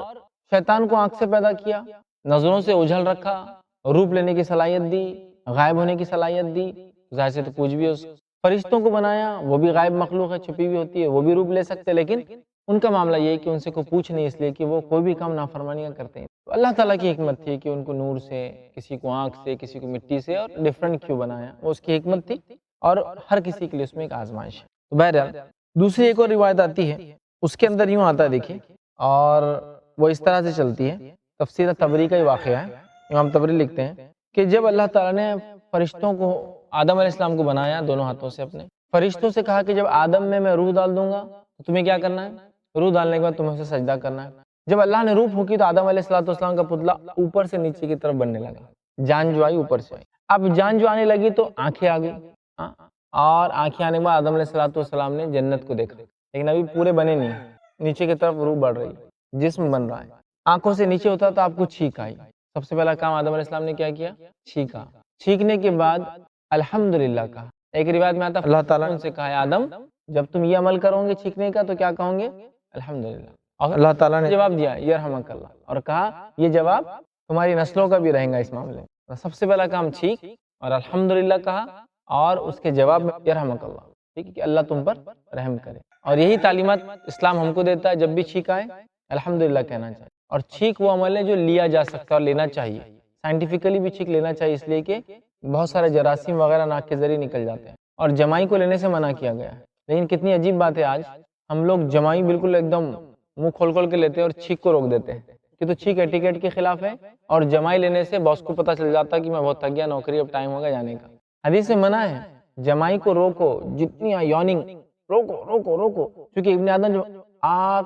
شیطان کو آنکھ سے پیدا کیا، نظروں سے اجھل رکھا، روپ لینے کی صلاحیت دی، غائب ہونے کی صلاحیت دی، ظاہر سے تو کچھ بھی اس فرشتوں کو بنایا، وہ بھی غائب مخلوق ہے، چھپی ہوئی ہوتی ہے، وہ بھی روپ لے سکتے، لیکن ان کا معاملہ یہ ہے کہ ان سے کوئی پوچھ نہیں، اس لیے کہ وہ کوئی بھی کام نافرمانی کا کرتے ہیں۔ تو اللہ تعالیٰ کی حکمت تھی کہ ان کو نور سے، کسی کو آنکھ سے، کسی کو مٹی سے، اور ڈیفرنٹ کیوں بنایا، وہ اس کی حکمت تھی، اور ہر کسی کے لیے اس میں ایک آزمائش ہے۔ تو بہرحال دوسری ایک اور روایت آتی ہے، اس کے اندر یوں آتا ہے دیکھیے، اور وہ اس طرح سے چلتی ہے، تفسیر طبری کا ہی واقعہ ہے، امام طبری لکھتے ہیں کہ جب اللہ تعالیٰ نے فرشتوں کو، آدم علیہ السلام کو بنایا دونوں ہاتھوں سے اپنے، فرشتوں سے کہا کہ جب آدم میں روح ڈال دوں گا تو تمہیں کیا کرنا ہے، روح ڈالنے کے بعد تمہیں اسے سجدہ کرنا ہے۔ جب اللہ نے روح پھونکی تو آدم علیہ السلام کا پتلا اوپر سے نیچے کی طرف بننے لگا، جان جو آئی اوپر سے آئی۔ اب جان جو آنے لگی تو آنکھیں آ گئی، اور آنکھیں آنے کے بعد آدم علیہ السلام نے جنت کو دیکھا، لیکن ابھی پورے بنے نہیں، نیچے کی طرف روح بڑھ رہی، جسم بن رہا ہے۔ آنکھوں سے نیچے ہوتا تو آپ کو چھینک آئی، سب سے پہلا کام آدم علیہ السلام نے کیا کیا؟ چھینکا۔ چھینکنے کے بعد الحمدللہ کہا۔ ایک روایت میں آتا اللہ تعالیٰ نے ان سے کہا ہے آدم جب تم یہ عمل کرو گے چھینکنے کا تو کیا کہو گے؟ الحمدللہ۔ اور اللہ تعالیٰ نے جواب دیا یرحمک اللہ، اور کہا یہ جواب تمہاری نسلوں کا بھی رہے گا اس معاملے میں۔ سب سے پہلا کام چھینک اور الحمدللہ کہا، اور اس کے جواب میں یرحمک اللہ، ٹھیک ہے کہ اللہ تم پر رحم کرے۔ اور یہی تعلیمات اسلام ہم کو دیتا ہے، جب بھی چھینک آئے الحمدللہ کہنا چاہیے۔ اور چھینک وہ عمل ہے جو لیا جا سکتا ہے اور لینا چاہیے، سائنٹیفکلی بھی چھینک لینا چاہیے، اس لیے کہ بہت سارے جراثیم وغیرہ ناک کے ذریعے نکل جاتے ہیں، اور جمائی کو لینے سے منع کیا گیا ہے۔ لیکن کتنی عجیب بات ہے، آج ہم لوگ جمائی بالکل ایک دم منہ کھول کھول کے لیتے ہیں اور چھینک کو روک دیتے ہیں کہ تو چھینک ایٹیکیٹ کے خلاف ہے، اور جمائی لینے سے باس کو پتہ چل جاتا ہے کہ میں بہت تھک گیا، نوکری اب ٹائم ہوگا جانے کا۔ حدیث سے منع ہے، جمائی کو روکو، جتنی یوننگ روکو روکو روکو، کیونکہ ابن آدم جو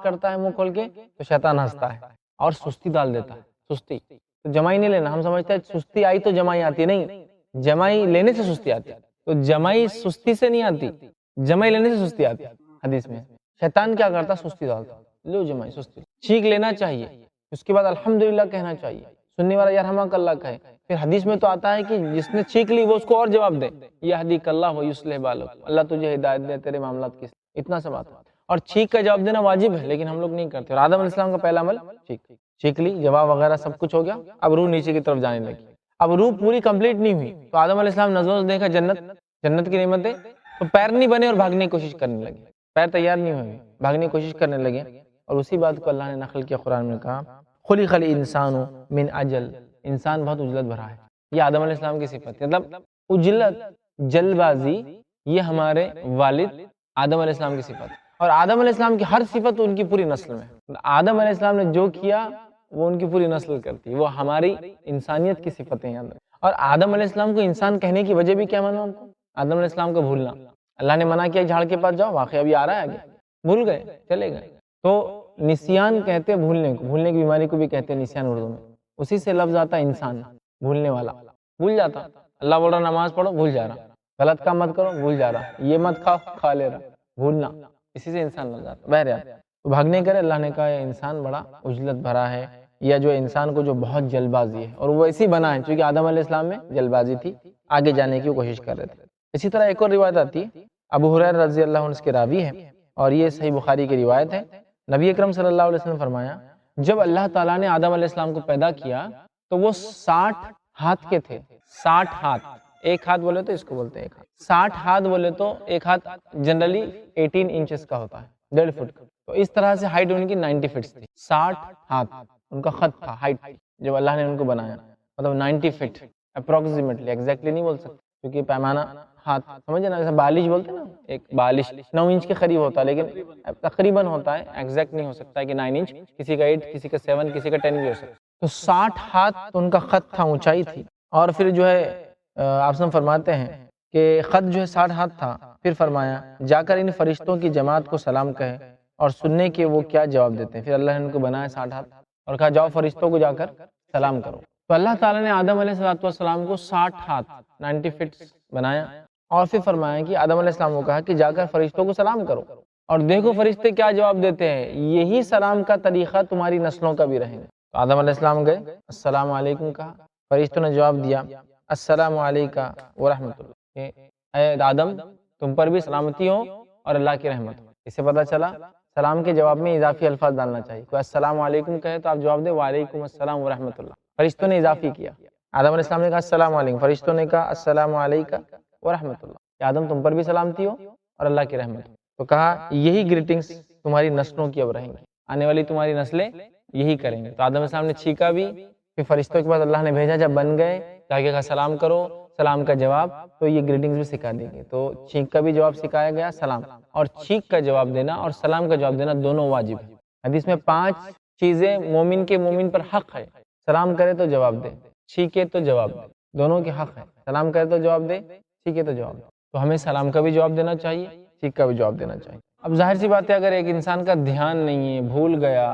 کرتا ہے منہ کھول کے تو شیطان ہنستا ہے اور سستی ڈال دیتا ہے، سستی۔ تو جمائی نہیں لینا، ہم سمجھتے ہیں سستی آئی تو جمائی آتی، نہیں، جمائی لینے سے سستی آتی ہے۔ تو جمائی سستی سے نہیں آتی، جمائی لینے سے سستی آتی ہے۔ حدیث میں شیطان کیا کرتا؟ سستی ڈالتا، لو جمائی سستی، چھینک لینا چاہیے، اس کے بعد الحمدللہ کہنا چاہیے، سننے والا یرحمک اللہ کہے۔ پھر حدیث میں تو آتا ہے کہ جس نے چھینک لی وہ اس کو اور جواب دے، یہدیک اللہ ویصلح بالک، اللہ تجھے ہدایت دے تیرے معاملات کی، اتنا سا بات ہے۔ اور چھینک کا جواب دینا واجب ہے، لیکن ہم لوگ نہیں کرتے۔ اور آدم علیہ السلام کا پہلا عمل چھینک لی، جواب وغیرہ سب کچھ ہو گیا، اب روح نیچے کی طرف جانے لگی۔ اب روح پوری کمپلیٹ نہیں ہوئی تو آدم علیہ السلام نظروں سے دیکھا جنت کی نعمتیں، تو پیر نہیں بنے اور بھاگنے کی کوشش کرنے لگے، پیر تیار نہیں ہوئے، بھاگنے کی کوشش کرنے لگے۔ اور اسی بات کو اللہ نے نقل کیا قرآن میں، کہا خلق الانسان من اجل، انسان بہت عجلت بھرا ہے۔ یہ آدم علیہ السلام کی صفت ہے، مطلب عجلت، جلد بازی، یہ ہمارے والد آدم علیہ السلام کی صفت ہے۔ اور آدم علیہ السلام کی ہر صفت ان کی پوری نسل میں، آدم علیہ السلام نے جو کیا وہ ان کی پوری نسل کرتی ہے، وہ ہماری انسانیت کی صفتیں ہیں۔ اور آدم علیہ السلام کو انسان کہنے کی وجہ بھی کیا معلوم ہم کو؟ آدم علیہ السلام کا بھولنا، اللہ نے منع کیا جھاڑ کے پاس جاؤ، واقعہ ابھی آ رہا ہے آگے، بھول گئے چلے گئے۔ تو نسیان کہتے ہیں بھولنے کو، بھولنے کی بیماری کو بھی کہتے ہیں نسیان اردو میں، اسی سے لفظ آتا ہے انسان، بھولنے والا، بھول جاتا۔ اللہ بول رہا نماز پڑھو، بھول جا رہا، غلط کام مت کرو، بھول جا رہا، یہ مت کھاؤ، کھا لے رہا، بھولنا، اسی سے انسان لگ جاتا بہرحال۔ تو بھاگنے کرے، اللہ نے کہا یہ انسان بڑا عجلت بھرا ہے، یا جو انسان کو جو بہت جلد بازی ہے، اور وہ ایسی بنا ہے چونکہ آدم علیہ السلام میں جلد بازی تھی، آگے جانے کی کوشش کر رہے تھے۔ اسی طرح ایک اور روایت آتی ہے، ابو ہریرہ رضی اللہ عنہ اس کے راوی ہے، اور یہ صحیح بخاری کی روایت ہے۔ نبی اکرم صلی اللہ علیہ وسلم فرمایا جب اللہ تعالیٰ نے آدم علیہ السلام کو پیدا کیا تو وہ 60 ہاتھ کے تھے، 60 ہاتھ، ایک ہاتھ بولے تو اس کو بولتے ہیں ایک ہاتھ، 60 ہاتھ بولے تو ایک ہاتھ جنرلی 18 انچز کا ہوتا ہے، 1.5 فٹ کا، تو اس طرح سے ہائٹ ان کی 90 فٹ تھی، 60 ہاتھ ان کا خط تھا، ہائٹ تھی جب اللہ نے ان کو بنایا، مطلب 90 فٹ اپروکسیمیٹلی، ایگزیکٹلی نہیں بول سکتے کیونکہ پیمانہ ہاتھ سمجھے نا، جیسے بالش بولتے ہیں نا، ایک بالش 9 انچ کے قریب ہوتا ہے، لیکن تقریباً ہوتا ہے، ایگزیکٹ نہیں ہو سکتا ہے کہ 9 انچ، کسی کا 8، کسی کا 7، کسی کا 10 بھی ہو سکتا ہے۔ تو 60 ہاتھ تو ان کا خط تھا، اونچائی تھی۔ اور پھر جو ہے آپ سب فرماتے ہیں کہ خط جو ہے 60 ہاتھ تھا، پھر فرمایا جا کر ان فرشتوں کی جماعت کو سلام کہے اور سننے کے وہ کیا جواب دیتے ہیں۔ پھر اللہ نے ان کو بنایا 60 ہاتھ اور کہا جاؤ فرشتوں کو جا کر سلام کرو۔ تو اللہ تعالیٰ نے آدم علیہ السلام کو 60 ہاتھ 90 فٹ بنایا، اور پھر فرمایا کہ آدم علیہ السلام کو کہا کہ جا کر فرشتوں کو سلام کرو، اور دیکھو فرشتے کیا جواب دیتے ہیں، یہی سلام کا طریقہ تمہاری نسلوں کا بھی رہے گا۔ تو آدم علیہ السلام گئے، السلام علیکم کہا، فرشتوں نے جواب دیا السلام علیکم ورحمۃ اللہ، اے آدم تم پر بھی سلامتی ہو اور اللہ کی رحمت ہو۔ اس سے پتہ چلا سلام کے جواب میں اضافی الفاظ ڈالنا چاہیے، کوئی السلام علیکم کہے تو آپ جواب دیں وعلیکم السلام ورحمۃ اللہ، فرشتوں نے اضافی کیا۔ آدم علیہ السلام نے کہا السلام علیکم، فرشتوں نے کہا السلام علیکم ورحمۃ اللہ، کہ آدم تم پر بھی سلامتی ہو اور اللہ کی رحمت ہو۔ تو کہا یہی گریٹنگز تمہاری نسلوں کی اب رہیں گی، آنے والی تمہاری نسلیں یہی کریں گے۔ تو آدم علیہ السلام نے چھینکا بھی، پھر فرشتوں کے بعد اللہ نے بھیجا، جب بن گئے جا کہا سلام کرو، سلام کا جواب، تو یہ گریٹنگز بھی سکھا دیں گے۔ تو چھینک کا بھی جواب سکھایا گیا، سلام، اور چھینک کا جواب دینا اور سلام کا جواب دینا دونوں واجب ہے۔ حدیث میں 5 چیزیں مومن کے مومن پر حق ہے، سلام کرے تو جواب دے، چھینکے تو جواب دے، دونوں کے حق ہے، سلام کرے تو جواب دے، چھینکے تو جواب دے۔ تو ہمیں سلام کا بھی جواب دینا چاہیے، چھینک کا بھی جواب دینا چاہیے۔ اب ظاہر سی بات ہے اگر ایک انسان کا دھیان نہیں ہے، بھول گیا،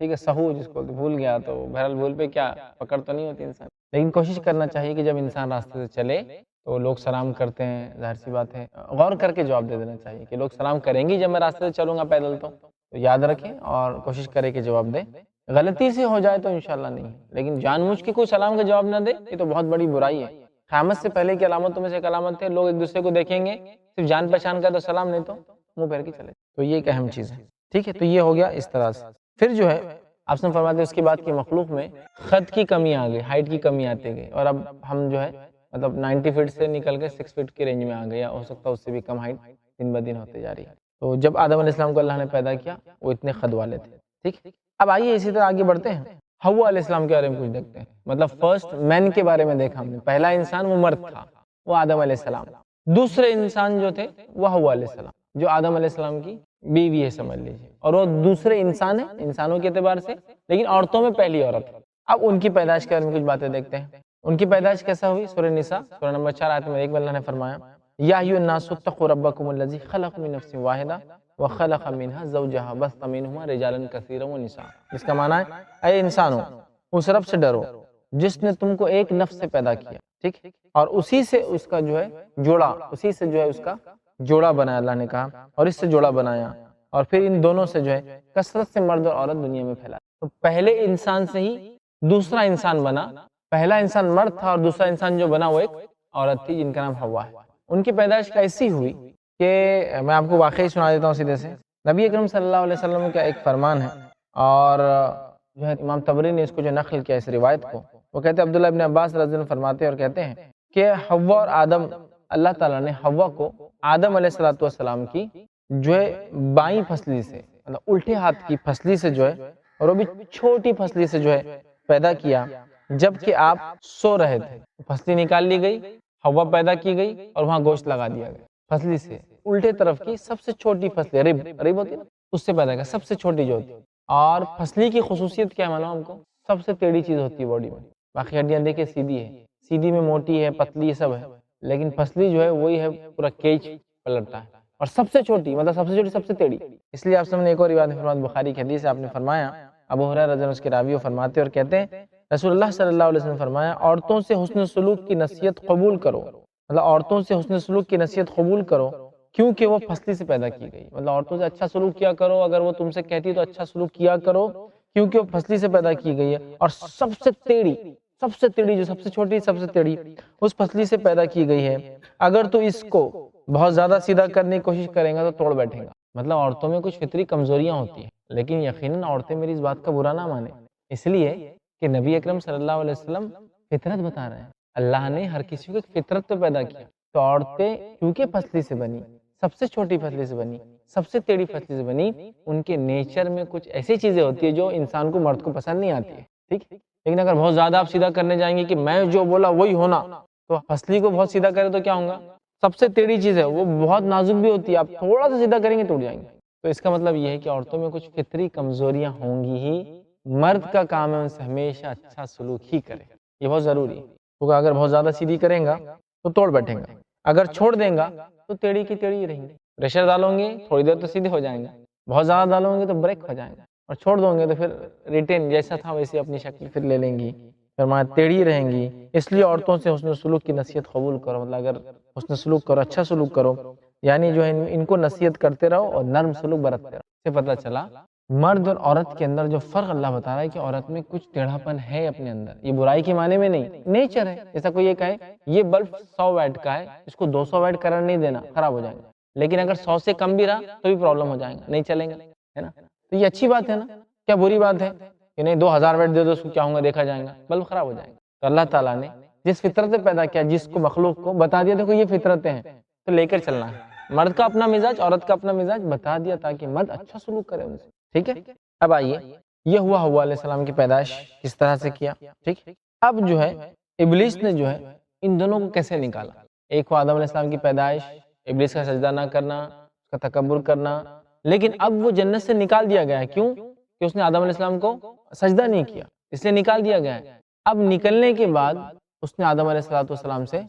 ٹھیک ہے، سہو جس کو بھول گیا تو بہرحال بھول پہ کیا پکڑ تو نہیں ہوتی انسان، لیکن کوشش کرنا چاہیے کہ جب انسان راستے سے چلے تو لوگ سلام کرتے ہیں، ظاہر سی بات ہے غور کر کے جواب دے دینا چاہیے کہ لوگ سلام کریں گی جب میں راستے سے چلوں گا پیدل تو یاد رکھیں اور کوشش کرے کہ جواب دیں۔ غلطی سے ہو جائے تو انشاءاللہ نہیں، لیکن جان بوجھ کے کوئی سلام کا جواب نہ دے یہ تو بہت بڑی برائی ہے۔ قیامت سے پہلے کی علامتوں میں سے ایک علامت ہے لوگ ایک دوسرے کو دیکھیں گے صرف جان پہچان کا تو سلام، نہیں تو منہ پھیر کے چلے، تو یہ ایک اہم چیز ہے۔ ٹھیک ہے، تو یہ ہو گیا اس طرح سے۔ پھر جو ہے آپ نے فرماتے ہیں اس کے بعد کی مخلوق میں قد کی کمی آ گئی، ہائٹ کی کمی آتی گئی، اور اب ہم جو ہے مطلب 90 فٹ سے نکل کے 6 فٹ کی رینج میں آ گئے، یا ہو سکتا ہے اس سے بھی کم ہائٹ دن بدن ہوتے جا رہی ہے۔ تو جب آدم علیہ السلام کو اللہ نے پیدا کیا وہ اتنے قد والے تھے۔ ٹھیک، اب آئیے اسی طرح آگے بڑھتے ہیں، حوا علیہ السلام کے بارے میں کچھ دیکھتے ہیں۔ مطلب فرسٹ مین کے بارے میں دیکھا ہم نے، پہلا انسان وہ مرد تھا، وہ آدم علیہ السلام۔ دوسرے انسان جو تھے وہ حوا علیہ السلام، جو آدم علیہ السلام کی بیوی ہے سمجھ لیجیے، اور وہ دوسرے انسان ہیں انسانوں کے اعتبار سے، لیکن عورتوں میں پہلی عورت ہے۔ اب ان کی پیدائش کے بارے میں کچھ باتیں دیکھتے ہیں۔ ان کی پیدائش کیسا ہوئی؟ سورہ نساء سورہ نمبر 4 آیت نمبر 1 میں اللہ نے فرمایا یا ایھا الناس اتقوا ربکم الذی خلق من نفس واحدہ وخلق منها زوجها بث منہما رجالا کثیرا ونساء۔ اس کا معنی ہے اے انسانوں اس رب سے ڈرو جس نے تم کو ایک نفس سے پیدا کیا، ٹھیک، اور اسی سے اس کا جو ہے جوڑا، اسی سے جو ہے اس کا جوڑا بنایا، اللہ نے کہا، اور اس سے جوڑا بنایا، اور پھر ان دونوں سے جو ہے کثرت سے مرد اور عورت دنیا میں پھیلا۔ تو پہلے انسان سے ہی دوسرا انسان بنا، پہلا انسان مرد تھا اور دوسرا انسان جو بنا وہ ایک عورت تھی جن کا نام حوا ہے۔ ان کی پیدائش کیسی ہوئی کہ میں آپ کو واقعی سنا دیتا ہوں سیدھے سے۔ نبی اکرم صلی اللہ علیہ وسلم کا ایک فرمان ہے، اور جو ہے امام طبری نے اس کو جو نقل کیا اس روایت کو، وہ کہتے ہیں عبداللہ ابن عباس رضی اللہ عنہ فرماتے ہیں اور کہتے ہیں کہ حوا اور آدم، اللہ تعالیٰ نے حوا کو آدم علیہ السلام کی جو ہے بائیں پھسلی سے، مطلب الٹے ہاتھ کی پھسلی سے جو ہے، اور وہ بھی چھوٹی پھسلی سے جو ہے پیدا کیا، جبکہ آپ سو رہے تھے۔ پھسلی نکال لی گئی، حوا پیدا کی گئی، اور وہاں گوشت لگا دیا گیا۔ پھسلی سے الٹے طرف کی سب سے چھوٹی پھسلی، ریب ہوتی ہے نا، اس سے پیدا کیا، سب سے چھوٹی جو ہوتی ہے۔ اور پھسلی کی خصوصیت کیا ہے معلوم ہم کو؟ سب سے ٹیڑھی چیز ہوتی ہے باڈی میں، باقی ہڈیاں دیکھیں سیدھی ہے، سیدھی میں موٹی ہے، پتلی یہ سب ہے، لیکن پھسلی جو ہے وہی ہے پورا کیچ پلٹتا ہے، اور سب سے چھوٹی، مطلب سب سے چھوٹی سب سے ٹیڑھی۔ اس لیے آپ سب نے ایک اور روایت میں فرمایا، بخاری کی حدیث ہے، آپ نے فرمایا، ابو ہریرہ رضی اللہ عنہ اس کے راوی فرماتے اور کہتے ہیں رسول اللہ صلی اللہ علیہ وسلم فرمایا عورتوں سے حسن سلوک کی نصیحت قبول کرو، مطلب عورتوں سے حسن سلوک کی نصیحت قبول کرو کیونکہ وہ پھسلی سے پیدا کی گئی، مطلب عورتوں سے اچھا سلوک کیا کرو، اگر وہ تم سے کہتی تو اچھا سلوک کیا کرو کیونکہ وہ پھسلی سے پیدا کی گئی ہے، اور سب سے ٹیڑھی جو سب سے چھوٹی سب سے ٹیڑھی اس پھسلی سے پیدا کی گئی ہے، اگر تو اس کو بہت زیادہ سیدھا کرنے کی کوشش کریں گا تو توڑ بیٹھے گا۔ مطلب عورتوں میں کچھ فطری کمزوریاں ہوتی ہیں، لیکن یقیناً عورتیں میری اس بات کا برا نہ مانیں، اس لیے کہ نبی اکرم صلی اللہ علیہ وسلم فطرت بتا رہے ہیں، اللہ نے ہر کسی کو ایک فطرت تو پیدا کیا، تو عورتیں کیونکہ پھسلی سے بنی، سب سے چھوٹی پھسلی سے بنی، سب سے ٹیڑھی پھسلی سے بنی، ان کے نیچر میں کچھ ایسی چیزیں ہوتی ہیں جو انسان کو مرد کو پسند نہیں آتی ہے، ٹھیک، لیکن اگر بہت زیادہ آپ سیدھا کرنے جائیں گے کہ میں جو بولا وہی ہونا، تو پھسلی کو بہت سیدھا کرے تو کیا ہوگا؟ سب سے ٹیڑھی چیز ہے وہ بہت نازک بھی ہوتی ہے، آپ تھوڑا سا سیدھا کریں گے ٹوٹ جائیں گے۔ تو اس کا مطلب یہ ہے کہ عورتوں میں کچھ فطری کمزوریاں ہوں گی ہی، مرد کا کام ہے ان سے ہمیشہ اچھا سلوک ہی کرے، یہ بہت ضروری ہے، کیونکہ اگر بہت زیادہ سیدھی کریں گا تو توڑ بیٹھیں گا، اگر چھوڑ دیں گا تو ٹیڑھی کی ٹیڑھی رہیں گے، پریشر ڈالو گے تھوڑی دیر تو سیدھے ہو جائیں گے، بہت زیادہ ڈالو گے تو بریک ہو جائیں گے، اور چھوڑ دو گے تو پھر ریٹین جیسا تھا ویسے اپنی شکل پھر لے لیں گی، فرمایا ٹیڑھی رہیں گی۔ اس لیے عورتوں سے حسن سلوک کی نصیحت قبول کرو، مطلب اگر حسن سلوک کرو، اچھا سلوک کرو، یعنی جو ہے ان کو نصیحت کرتے رہو اور نرم سلوک برتتے رہو۔ اس سے پتہ چلا مرد اور عورت کے اندر جو فرق اللہ بتا رہا ہے کہ عورت میں کچھ ٹیڑھا پن ہے اپنے اندر، یہ برائی کے معنی میں نہیں، نیچر ہے۔ جیسا کوئی یہ کہے یہ بلب 100 واٹ کا ہے، اس کو 200 واٹ کرنٹ نہیں دینا، خراب ہو جائے گا، لیکن اگر 100 سے کم بھی رہا تو بھی پرابلم ہو جائے گا، نہیں چلیں گا، ہے نا؟ تو یہ اچھی بات ہے نا، کیا بری بات ہے کہ نہیں 2000 واٹ دے دو، اس کو کیا ہوگا دیکھا جائے گا، بلب خراب ہو جائے گا۔ تو اللہ تعالیٰ نے جس فطرت سے پیدا کیا، جس کو مخلوق کو بتا دیا دیکھو یہ فطرتیں ہیں تو لے کر چلنا ہے، مرد کا اپنا مزاج، عورت کا اپنا مزاج بتا دیا تاکہ مرد اچھا سلوک کرے ان سے، ٹھیک ہے۔ اب آئیے یہ ہوا حوا علیہ السلام کی پیدائش کس طرح سے کیا، ٹھیک۔ اب جو ہے ابلیس نے جو ہے ان دونوں کو کیسے نکالا، ایک ہوا آدم علیہ السلام کی پیدائش، ابلیس کا سجدہ نہ کرنا، اس کا تکبر کرنا، لیکن اب وہ جنت سے نکال دیا گیا ہے، کیوں کہ اس نے آدم علیہ السلام کو سجدہ نہیں کیا، اس لیے نکال دیا گیا ہے۔ اب نکلنے کے بعد اس نے آدم علیہ السلام سے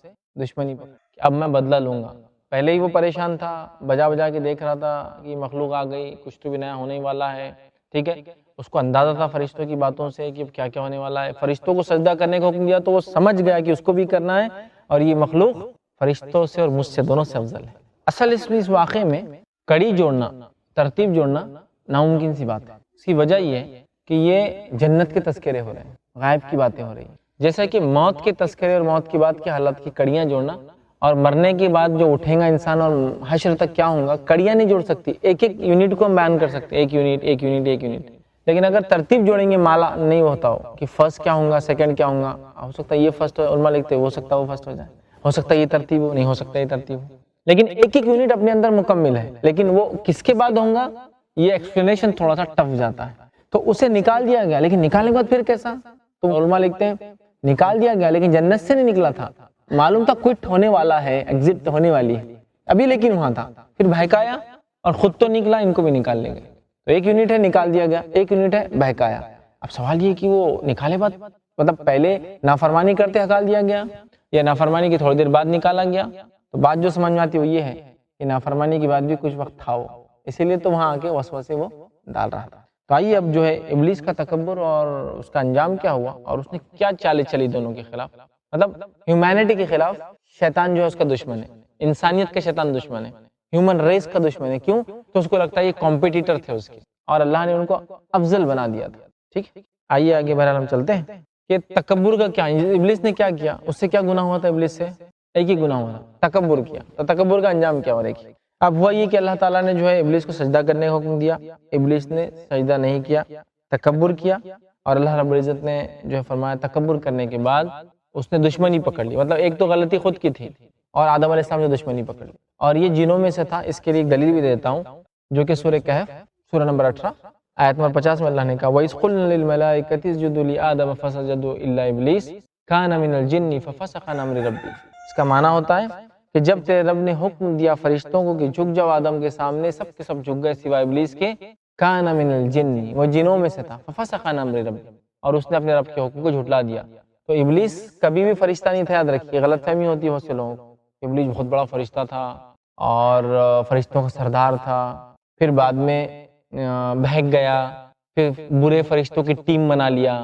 دشمنی پکڑی کہ اب میں بدلہ لوں گا۔ پہلے ہی وہ پریشان تھا، بجا بجا کے دیکھ رہا تھا کہ مخلوق آ گئی، کچھ تو بھی نیا ہونے والا ہے، ٹھیک ہے، اس کو اندازہ تھا فرشتوں کی باتوں سے کہ کیا کیا ہونے والا ہے. فرشتوں کو سجدہ کرنے کا حکم دیا تو وہ سمجھ گیا کہ اس کو بھی کرنا ہے اور یہ مخلوق فرشتوں سے اور مجھ سے دونوں سے افضل ہے. اصل اس واقعے میں کڑی جوڑنا، ترتیب جوڑنا ناممکن سی بات ہے. اس کی وجہ یہ ہے کہ یہ جنت کے تذکرے ہو رہے ہیں، غائب کی باتیں ہو رہی ہیں. جیسا کہ موت کے تذکرے اور موت کی بات کی حالت کی کڑیاں جوڑنا اور مرنے کے بعد جو اٹھیں گا انسان اور حشر تک کیا ہوں گا، کڑیاں نہیں جوڑ سکتی. ایک ایک یونٹ کو ہم بیان کر سکتے ہیں، ایک یونٹ ایک یونٹ ایک یونٹ، لیکن اگر ترتیب جوڑیں گے مالا نہیں ہوتا ہو کہ فرسٹ کیا ہوں گا، سیکنڈ کیا ہوں گا. ہو سکتا ہے یہ فرسٹ ہو، علماء لکھتے ہو سکتا ہے وہ فرسٹ ہو جائے، ہو سکتا ہے یہ ترتیب ہو، نہیں ہو سکتا یہ ترتیب ہو. لیکن ایک ایک یونٹ اپنے اندر مکمل ہے، لیکن وہ کس کے بعد ہوں گا یہ ایکسپلینیشن تھوڑا سا ٹف جاتا ہے. تو اسے نکال دیا گیا، لیکن نکالنے کے بعد پھر کیسا؟ تو علماء لکھتے ہیں نکال دیا گیا لیکن جنت سے نہیں نکلا تھا. معلوم تھا کوئٹ ہونے والا ہے، ایگزٹ ہونے والی ہے ابھی، لیکن وہاں تھا. پھر بہکایا اور خود تو نکلا، ان کو بھی نکال لے گئے. تو ایک یونٹ ہے نکال دیا گیا، ایک یونٹ ہے بہکایا. اب سوال یہ کہ وہ نکالے بعد مطلب پہلے نافرمانی کرتے ہکال دیا گیا یا نافرمانی کی تھوڑی دیر بعد نکالا گیا؟ تو بات جو سمجھ میں آتی وہ یہ ہے کہ نافرمانی کی بات بھی کچھ وقت تھا وہ، اسی لیے تو وہاں آ کے وسوسے وہ ڈال رہا تھا. تو آئیے اب جو ہے ابلیس کا تکبر اور اس کا انجام کیا ہوا اور اس نے کیا چالیں چلی دونوں کے خلاف. مطلب ہیومینٹی کے خلاف. شیطان جو ہے اس کا دشمن ہے، انسانیت کا شیطان دشمن ہے، ہیومن ریس کا دشمن ہے. کیوں؟ تو اس کو لگتا ہے یہ کمپیٹیٹر تھے اس کے اور اللہ نے ان کو افضل بنا دیا تھا. ٹھیک، آئیے آگے بہرحال ہم چلتے ہیں کہ تکبر کا کیا، ابلیس نے کیا کیا، اس سے کیا گناہ ہوا تھا ابلیس سے؟ ایک ہی گناہ ہوا تھا، تکبر کیا. تو تکبر کا انجام کیا ہوا دیکھیے. اب ہوا یہ کہ اللہ تعالیٰ نے جو ہے ابلیس کو سجدہ کرنے کا حکم دیا، ابلیس نے سجدہ نہیں کیا، تکبر کیا. اور اللہ رب العزت نے جو ہے فرمایا تکبر کرنے کے بعد اس نے دشمنی پکڑ لی. مطلب ایک تو غلطی خود کی تھی اور آدم علیہ السلام نے دشمنی پکڑ لی اور یہ جنوں میں سے تھا. اس کے لیے ایک دلیل بھی دیتا ہوں جو کہ سورہ کہف سورہ نمبر 18 آیت نمبر 50 میں اللہ نے کہا وَإِذْ قُلْنَا لِلْمَلَائِكَةِ اسْجُدُوا لِآدَمَ فَسَجَدُوا إِلَّا إِبْلِيسَ كَانَ مِنَ الْجِنِّ فَفَسَقَ عَنْ أَمْرِ رَبِّهِ. اس کا معنی ہوتا ہے کہ جب تیرے رب نے حکم دیا فرشتوں کو کہ جھک جاؤ آدم کے سامنے، سب کے سب جھک گئے سوائے ابلیس کے. كَانَ مِنَ الْجِنِّ، وہ جنوں میں سے تھا. فَفَسَقَ عَنْ أَمْرِ رَبِّهِ، اور اس نے اپنے رب کے حکم کو جھٹلا دیا. تو ابلیس کبھی بھی فرشتہ نہیں تھا، یاد رکھیے. غلط فہمی ہوتی ہے بہت سے لوگوں کو، ابلیس بہت بڑا فرشتہ تھا اور فرشتوں کا سردار تھا، پھر بعد میں بہک گیا، پھر برے فرشتوں کی ٹیم بنا لیا.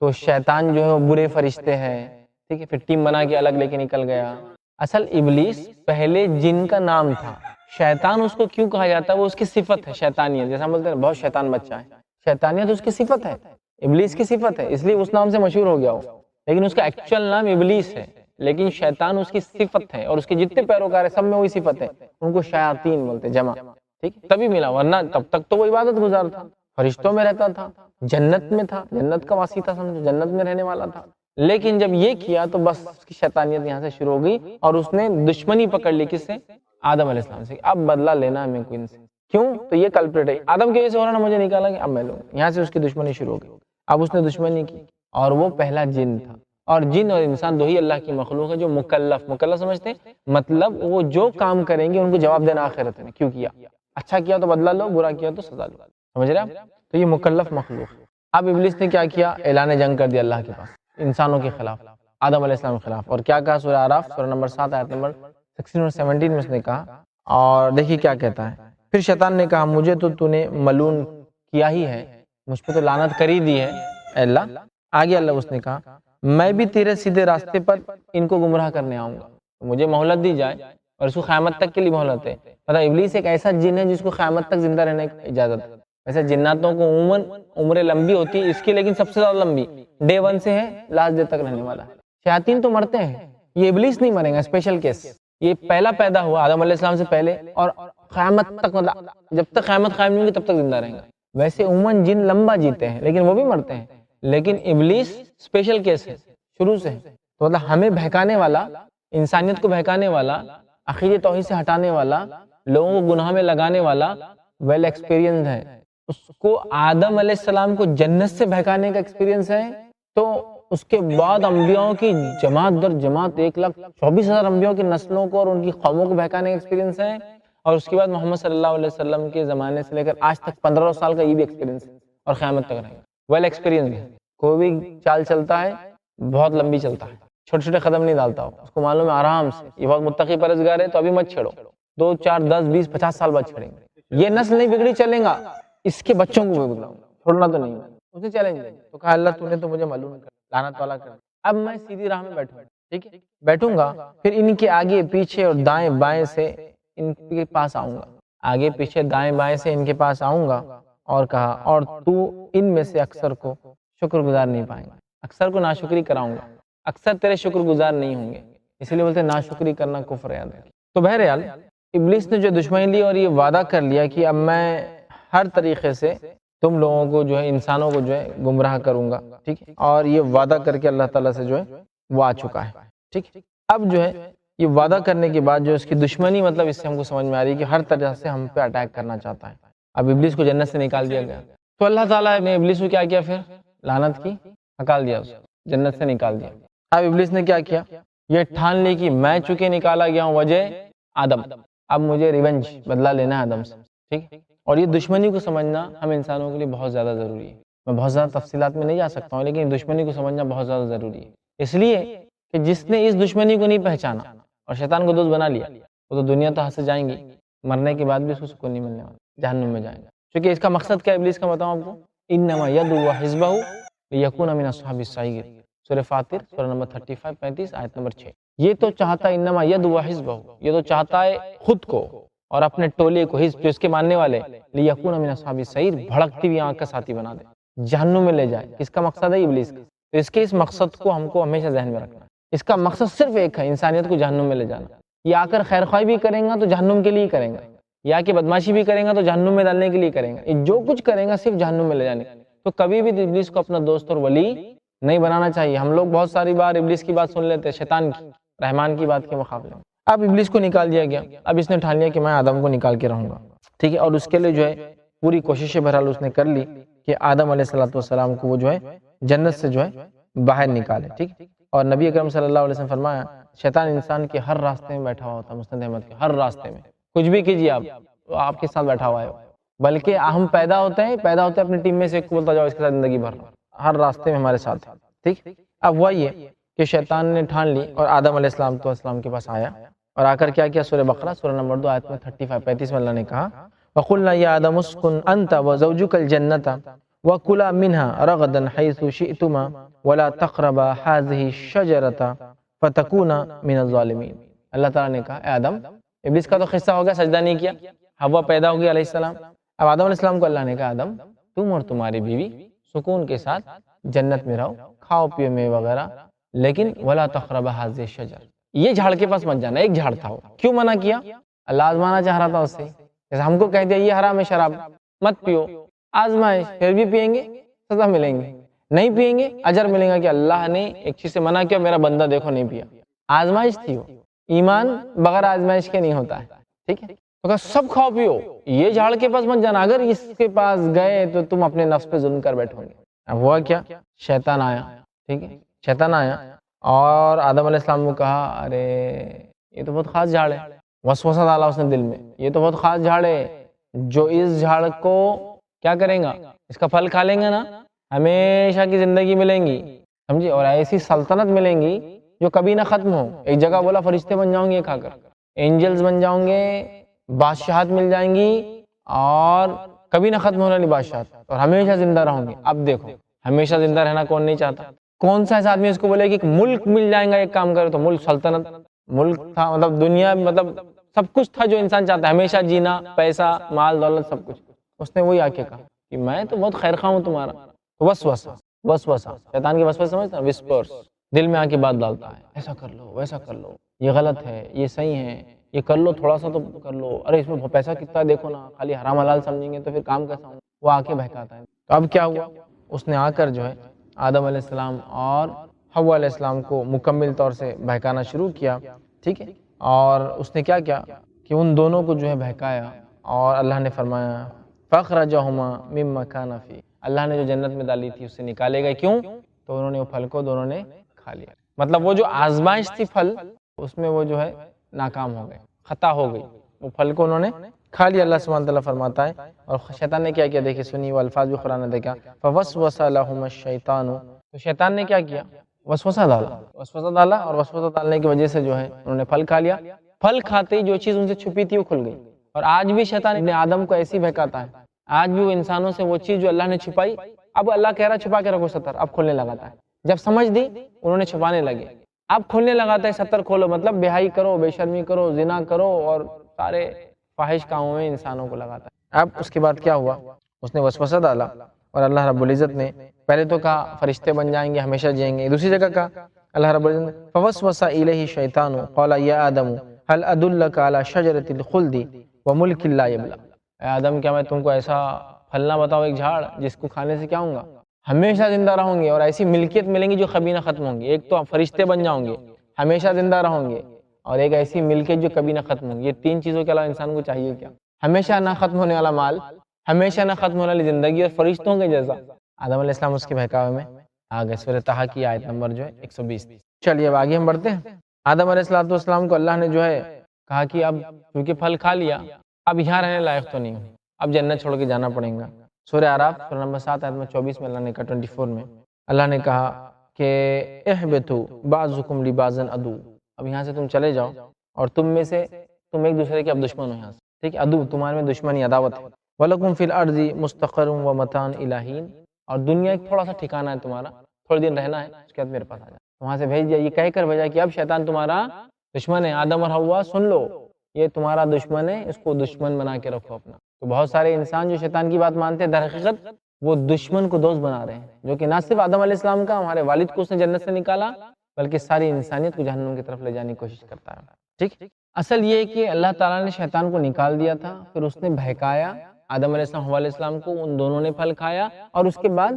تو شیطان جو ہے وہ برے فرشتے ہیں، ٹھیک ہے، پھر ٹیم بنا کے الگ لے کے نکل گیا. اصل ابلیس پہلے جن کا نام تھا. شیطان اس کو کیوں کہا جاتا ہے؟ وہ اس کی صفت ہے شیطانیت. جیسا بولتے ہیں بہت شیطان بچہ ہے، شیطانیت اس کی صفت ہے، ابلیس کی صفت ہے، اس لیے اس نام سے مشہور ہو گیا ہو. لیکن اس کا ایکچوئل نام ابلیس ہے، لیکن شیطان اس کی صفت ہے اور اس کے جتنے پیروکار ہیں سب میں وہی صفت ہے. ان کو شیاطین بولتے جمع، ٹھیک. تبھی ملا، ورنہ تب تک تو وہ عبادت گزار تھا، فرشتوں میں رہتا تھا، جنت میں تھا، جنت کا واسی تھا، سمجھو جنت میں رہنے والا تھا. لیکن جب یہ کیا تو بس اس کی شیطانیت یہاں سے شروع ہو گئی اور اس نے دشمنی پکڑ لی. کس سے؟ آدم علیہ السلام سے. اب بدلہ لینا ہے میں کو ان سے. کیوں؟ تو یہ کلپریٹ ہے، آدم کی وجہ سے ہو رہا نا، مجھے نکالا گیا اب میں لوں. یہاں سے اس کی دشمنی شروع ہو گئی. اب اس نے دشمنی کی اور وہ پہلا جن تھا. اور جن اور انسان دو ہی اللہ کی مخلوق ہے جو مکلف سمجھتے ہیں، مطلب وہ جو کام کریں گے ان کو جواب دینا آخرت میں. کیوں کیا؟ اچھا کیا تو بدلہ لو، برا کیا تو سزا لو. سمجھ رہے آپ؟ تو یہ مکلف مخلوق. اب ابلیس نے کیا کیا؟ اعلان جنگ کر دیا اللہ کے پاس انسانوں کے خلاف، آدم علیہ السلام کے خلاف. اور کیا کہا؟ سورہ اعراف سورہ نمبر 7 آیت نمبر 16 اور 17 میں اس نے کہا. اور دیکھیے کیا کہتا ہے. پھر شیطان نے کہا مجھے تو نے ملعون کیا ہی ہے، مجھ پہ تو لعنت کر ہی دی ہے اے اللہ. آگے اللہ اس نے کہا میں بھی تیرے سیدھے راستے پر ان کو گمراہ کرنے آؤں گا، مجھے مہلت دی جائے. اور اس کو قیامت تک کے لیے مہلت ہے. مطلب ابلیس ایک ایسا جن ہے جس کو قیامت تک زندہ رہنے کی اجازت ہے. ویسے جناتوں کو عموماً عمریں لمبی ہوتی ہے، اس کی لیکن سب سے زیادہ لمبی ڈے 1 سے ہے لاسٹ ڈے تک رہنے والا ہے. شیاطین تو مرتے ہیں، یہ ابلیس نہیں مرے گا، اسپیشل کیس. یہ پہلا پیدا ہوا آدم علیہ السلام سے پہلے اور قیامت تک، مطلب جب تک قیامت قائم نہیں ہوگی تب تک زندہ رہیں گا. ویسے عموماً جن لمبا جیتے ہیں لیکن وہ بھی مرتے ہیں، لیکن ابلیس اسپیشل کیس ہے شروع سے. تو مطلب ہمیں بہکانے والا، انسانیت کو بہکانے والا، عقیدہ توحید سے ہٹانے والا، لوگوں کو گناہ میں لگانے والا ویل ایکسپیرینسڈ ہے. اس کو آدم علیہ السلام کو جنت سے بہکانے کا ایکسپیرینس ہے، تو اس کے بعد انبیاءوں کی جماعت در جماعت 1,24,000 انبیاءوں کی نسلوں کو اور ان کی قوموں کو بہکانے کا ایکسپیرینس ہے. اور اس کے بعد محمد صلی اللہ علیہ وسلم کے زمانے سے لے کر آج تک 15 سال کا یہ بھی ایکسپیرینس ہے اور قیامت تک رہے گا. ویل ایکسپیرینس ہے، کوئی بھی چال چلتا ہے بہت لمبی چلتا ہے، چھوٹے چھوٹے قدم نہیں ڈالتا ہو. اس کو معلوم ہے آرام سے یہ بہت متقی پرہیزگار ہے تو ابھی مت چھیڑو، 2 4 10 20 50 سال بعد چھیڑیں گے. یہ نسل نہیں بگڑی چلیں گا، اس کے بچوں کو بھی بگڑاؤں گا. چھوڑنا تو نہیں ہے. اس نے چیلنج دیا تو کہا اللہ تو نے تو مجھے معلوم کر لعنت والا کر. اب میں سیدھی راہ میں بیٹھوں, ٹھیک ہے, بیٹھوں گا, پھر ان کے آگے پیچھے اور دائیں بائیں سے ان کے پاس آؤں گا, آگے پیچھے دائیں بائیں سے ان کے پاس آؤں گا, اور کہا اور تو ان میں سے اکثر کو شکر گزار نہیں پائیں گا, اکثر کو ناشکری کراؤں گا, اکثر تیرے شکر گزار نہیں ہوں گے, اس لیے بولتے ناشکری کرنا کفر ہے. تو بہرحال ابلیس نے جو دشمنی لی اور یہ وعدہ کر لیا کہ اب میں ہر طریقے سے تم لوگوں کو جو ہے انسانوں کو جو ہے گمراہ کروں گا, ٹھیک ہے, اور یہ وعدہ کر کے اللہ تعالیٰ سے جو ہے وہ آ چکا ہے, ٹھیک. اب جو ہے یہ وعدہ کرنے کے بعد جو اس کی دشمنی, مطلب اس سے ہم کو سمجھ میں آ رہی ہے کہ ہر طرح سے ہم پہ اٹیک کرنا چاہتا ہے. اب ابلیس کو جنت سے نکال دیا گیا, تو اللہ تعالیٰ نے ابلیس کو کیا کیا, پھر لعنت کی, نکال دیا, اسے جنت سے نکال دیا. اب ابلیس نے کیا کیا, یہ ٹھان لی کہ میں چونکہ نکالا گیا ہوں وجہ آدم, اب مجھے ریونج بدلہ لینا ہے آدم سے, ٹھیک. اور یہ دشمنی کو سمجھنا ہم انسانوں کے لیے بہت زیادہ ضروری ہے. میں بہت زیادہ تفصیلات میں نہیں جا سکتا ہوں, لیکن دشمنی کو سمجھنا بہت زیادہ ضروری ہے, اس لیے کہ جس نے اس دشمنی کو نہیں پہچانا اور شیطان کو دوست بنا لیا, وہ تو دنیا تو ہاتھ سے جائیں گی, مرنے کے بعد بھی اس کو سکون نہیں ملنے والا, جہنم میں جائیں گا. کیونکہ اس کا مقصد کیا ہے ابلیس کا, بتاؤں آپ کو, انما یدعو حزبہ لیکون من اصحاب السعیر, سورہ فاطر سورہ نمبر 35 35 آیت نمبر 6. یہ تو چاہتا ہے انما یدعو حزبہ, یہ تو چاہتا ہے خود کو اور اپنے ٹولے کو, حزب جو اس کے ماننے والے, لیکون من اصحاب السعیر, بھڑکتی ہوئی آنکھ کا ساتھی بنا دے, جہنم میں لے جائے. کس کا مقصد ہے ابلیس کا. تو اس کے اس مقصد کو ہم کو ہمیشہ ذہن میں رکھنا. اس کا مقصد صرف ایک ہے, انسانیت کو جہنم میں لے جانا. یہ آ کر خیر خواہ بھی کریں گا تو جہنم کے لیے کریں گا, یا کہ بدماشی بھی کریں گا تو جہنم میں ڈالنے کے لیے کریں گا. یہ جو کچھ کریں گا صرف جہنم میں لے جانے. تو کبھی بھی ابلیس کو اپنا دوست اور ولی نہیں بنانا چاہیے. ہم لوگ بہت ساری بار ابلیس کی بات سن لیتے ہیں, شیطان کی, رحمان کی بات کے مقابلے میں. اب ابلیس کو نکال دیا گیا. اب اس نے ٹھان لیا کہ میں آدم کو نکال کے رہوں گا, ٹھیک ہے, اور اس کے لیے جو ہے پوری کوششیں بہرحال اس نے کر لی کہ آدم علیہ السلام کو وہ جو ہے جنت سے جو ہے باہر نکالے, ٹھیک. اور نبی اکرم صلی اللہ علیہ وسلم فرمایا, شیطان انسان کے ہر راستے میں بیٹھا ہوا ہوتا ہے, مسند احمد کے ہر راستے میں, کچھ بھی کیجیے آپ, تو آپ کے ساتھ بیٹھا ہوا ہے. بلکہ ہم پیدا ہوتے ہیں اپنی ٹیم میں سے ایک کو بولتا جاؤ اس کے ساتھ زندگی بھر, ہر راستے میں ہمارے ساتھ ہے, ٹھیک. اب ہوا یہ کہ شیطان نے ٹھان لی اور آدم علیہ السلام کے پاس آیا, اور آ کر کیا کیا, سورہ بقرہ سورہ نمبر 2 آیت میں 35 میں اللہ نے کہا, وَقُلْنَا يَا آدَمُ اسْكُنْ أَنْتَ وَزَوْجُكَ الْجَنَّةَ وَكُلَا مِنْهَا رَغَدًا حَيْثُ شِئْتُمَا وَلَا تَقْرَبَا هَٰذِهِ الشَّجَرَةَ فَتَكُونَا مِنَ الظَّالِمِينَ. اللہ تعالیٰ نے کہا, اے آدم, ابلیس کا تو قصہ ہو گیا, سجدہ نہیں کیا, حوا پیدا ہوگی علیہ السلام. اب آدم علیہ السلام کو اللہ نے کہا, آدم تم اور تمہاری بیوی سکون کے ساتھ جنت میں رہو, کھاؤ پیو میں وغیرہ, لیکن وَلَا تَقْرَبَا هَٰذِهِ الشَّجَرَةَ, یہ جھاڑ کے پاس مت جانا. ایک جھاڑ تھا, کیوں منع کیا؟ اللہ آزمانا چاہ رہا تھا اس سے. جیسے ہم کو کہہ دیا یہ حرام ہے شراب, مت پیو, آزمائش, پھر بھی پیئیں گے سزا ملیں گے, نہیں پیئیں گے اجر ملے گا کہ اللہ نے ایک چیز سے منع کیا, میرا بندہ دیکھو نہیں پیا. آزمائش تھی وہ, ایمان بغیر آزمائش کے نہیں ہوتا ہے, ٹھیک ہے. تو کہا سب کھاؤ پیو, یہ جھاڑ کے پاس مت جانا, اگر اس کے پاس گئے تو تم اپنے نفس پہ ظلم کر بیٹھو گے. اب ہوا کیا, شیطان آیا, ٹھیک ہے, شیطان آیا اور آدم علیہ السلام کو کہا, ارے یہ تو بہت خاص جھاڑ ہے. وسوسہ ڈالا اس نے دل میں, یہ تو بہت خاص جھاڑ ہے, جو اس جھاڑ کو کیا کریں گا, اس کا پھل کھا لیں گے نا, ہمیشہ کی زندگی ملیں گی, سمجھے, اور ایسی سلطنت ملیں گی جو کبھی نہ ختم ہو. ایک جگہ بولا فرشتے بن جاؤں گے کھا کر, اینجلز بن جاؤں گے, بادشاہت مل جائیں گی, اور کبھی نہ ختم ہونے والی بادشاہت, اور ہمیشہ زندہ رہوں گے. اب دیکھو, ہمیشہ زندہ رہنا کون نہیں چاہتا؟ کون سا ایسا آدمی اس کو بولے کہ ملک مل جائیں گا ایک کام کرے تو؟ ملک, سلطنت, ملک تھا, مطلب دنیا, مطلب سب کچھ تھا جو انسان چاہتا ہے, ہمیشہ جینا, پیسہ, مال دولت, سب کچھ. اس نے وہی آ کے کہا کہ میں تو بہت خیر خواہ ہوں تمہارا. وسوسہ, شیطان کی وسوسہ سمجھتا ہے, وسپرز, دل میں آ کے بات ڈالتا ہے, ایسا کر لو, ویسا کر لو, یہ غلط ہے, یہ صحیح ہے, یہ کر لو, تھوڑا سا تو کر لو, ارے اس میں پیسہ کتنا دیکھو نا, خالی حرام حلال سمجھیں گے تو پھر کام کیسا ہوں. وہ آ کے بہکاتا ہے. تو اب کیا ہوا, اس نے آ کر جو ہے آدم علیہ السلام اور حوا علیہ السلام کو مکمل طور سے بہکانا شروع کیا, ٹھیک ہے. اور اس نے کیا کیا کہ ان دونوں کو جو ہے بہکایا, اور اللہ نے فرمایا فَأَخْرَجَهُمَا مِمَّا كَانَ فِيهِ, اللہ نے جو جنت میں ڈالی تھی اس سے نکالے گئے. کیوں؟ تو انہوں نے وہ پھل کو دونوں نے کھا لیا. مطلب وہ جو آزمائش تھی پھل, اس میں وہ جو ہے ناکام ہو گئے, خطا ہو گئی, وہ پھل کو انہوں نے کھا لیا. اللہ سبحانہ تعالیٰ فرماتا ہے, اور شیطان نے کیا کیا, دیکھیں سنی, وہ الفاظ بھی قرآن نے دیکھا, فَوَسْوَسَ لَهُمَ الشَّيْطَانُ, تو شیطان نے کیا کیا, وسوسہ ڈالا, اور وسوسہ ڈالنے کی وجہ سے جو ہے انہوں نے پھل کھا لیا. پھل کھاتے ہی جو چیز ان سے چھپی تھی وہ کھل گئی. اور آج بھی شیطان ابن آدم کو ایسی بہکاتا ہے, آج بھی وہ انسانوں سے وہ چیز جو اللہ نے چھپائی، اب اللہ کہہ رہا چھپا کے رکھو ستر، اب کھولنے لگاتا ہے. جب سمجھ دی انہوں نے چھپانے لگے، اب کھولنے لگاتا ہے ستر کھولو، مطلب بے حیائی کرو، بے شرمی کرو، زنا کرو اور سارے فاحش کاموں میں انسانوں کو لگاتا ہے. اب اس کے بعد کیا ہوا، اس نے وسوسہ ڈالا اور اللہ رب العزت نے پہلے تو کہا فرشتے بن جائیں گے، ہمیشہ جئیں گے. دوسری جگہ کہا اللہ رب العزت نے فوسوس الیہ الشیطان قال یا آدم هل ادلک علی شجرۃ الخلد وملک لا یبلی. اے آدم کیا میں تم کو ایسا پھل نہ بتاؤں، ایک جھاڑ جس کو کھانے سے کیا ہوں گا، ہمیشہ زندہ رہوں گے اور ایسی ملکیت ملیں گی جو کبھی نہ ختم ہوں گی. ایک تو فرشتے بن جاؤں گے، ہمیشہ زندہ رہوں گے، اور ایک ایسی ملکیت جو کبھی نہ ختم ہوں گی. یہ تین چیزوں کے علاوہ انسان کو چاہیے کیا؟ ہمیشہ نہ ختم ہونے والا مال، ہمیشہ نہ ختم ہونے والی زندگی اور فرشتوں کے جیسا. آدم علیہ السلام اس کے بہکاوے میں آ گئے. سورہ طٰہٰ کی آیت نمبر جو ہے 120. چلیے اب آگے ہم بڑھتے ہیں. آدم علیہ السلام کو اللہ نے جو ہے کہا کہ اب کیونکہ پھل کھا لیا، اب یہاں رہنے لائق تو نہیں ہوں، اب جنت چھوڑ کے جانا پڑے گا. سورہ اعراف سورہ نمبر 7 آیت نمبر 24 میں اللہ نے کہا 24 میں اللہ نے کہا کہ اہبطوا بعضکم لبعض عدو، اب یہاں سے تم چلے جاؤ اور تم میں سے تم ایک دوسرے کے اب دشمن ہو. یہاں سے ٹھیک ہے، عدو تمہارے میں دشمنی عداوت ہے. وَلَكُمْ فِي الْأَرْضِ مُسْتَقَرٌ وَمَتَاعٌ إِلَىٰ حِينٍ، اور دنیا ایک تھوڑا سا ٹھکانہ ہے تمہارا، تھوڑے دن رہنا ہے، اس کے بعد میرے پاس آ جاؤ. وہاں سے بھیج دیا، یہ کہہ کر بھیجا کہ اب شیطان تمہارا دشمن ہے. آدم اور حوا سن لو، یہ تمہارا دشمن ہے، اس کو دشمن بنا کے رکھو اپنا. تو بہت سارے انسان جو شیطان کی بات مانتے ہیں، در حقیقت وہ دشمن کو دوست بنا رہے ہیں، جو کہ نہ صرف آدم علیہ السلام کا، ہمارے والد کو اس نے جنت سے نکالا، بلکہ ساری انسانیت کو جہنم کی طرف لے جانے کی کوشش کرتا ہے. ٹھیک، اصل یہ ہے کہ اللہ تعالیٰ نے شیطان کو نکال دیا تھا، پھر اس نے بہکایا آدم علیہ السلام، حوا علیہ السلام کو، ان دونوں نے پھل کھایا اور اس کے بعد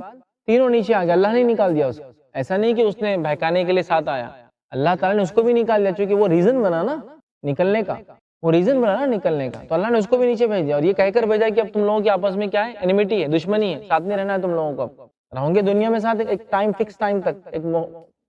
تینوں نیچے آ گئے. اللہ نے نکال دیا اس کو، ایسا نہیں کہ اس نے بہکانے کے لیے ساتھ آیا، اللہ تعالیٰ نے اس کو بھی نکال دیا، چونکہ وہ ریزن بنا نا نکلنے کا، وہ ریزن بنا نا نکلنے کا، تو اللہ نے اس کو بھی نیچے بھیج دیا اور یہ کہہ کر بھیجا کہ اب تم لوگوں کے آپس میں کیا ہے، انیمیٹی ہے، دشمنی ہے، ساتھ نہیں رہنا ہے تم لوگوں کو. اب رہوں گے دنیا میں ساتھ ایک ٹائم، فکس ٹائم تک، ایک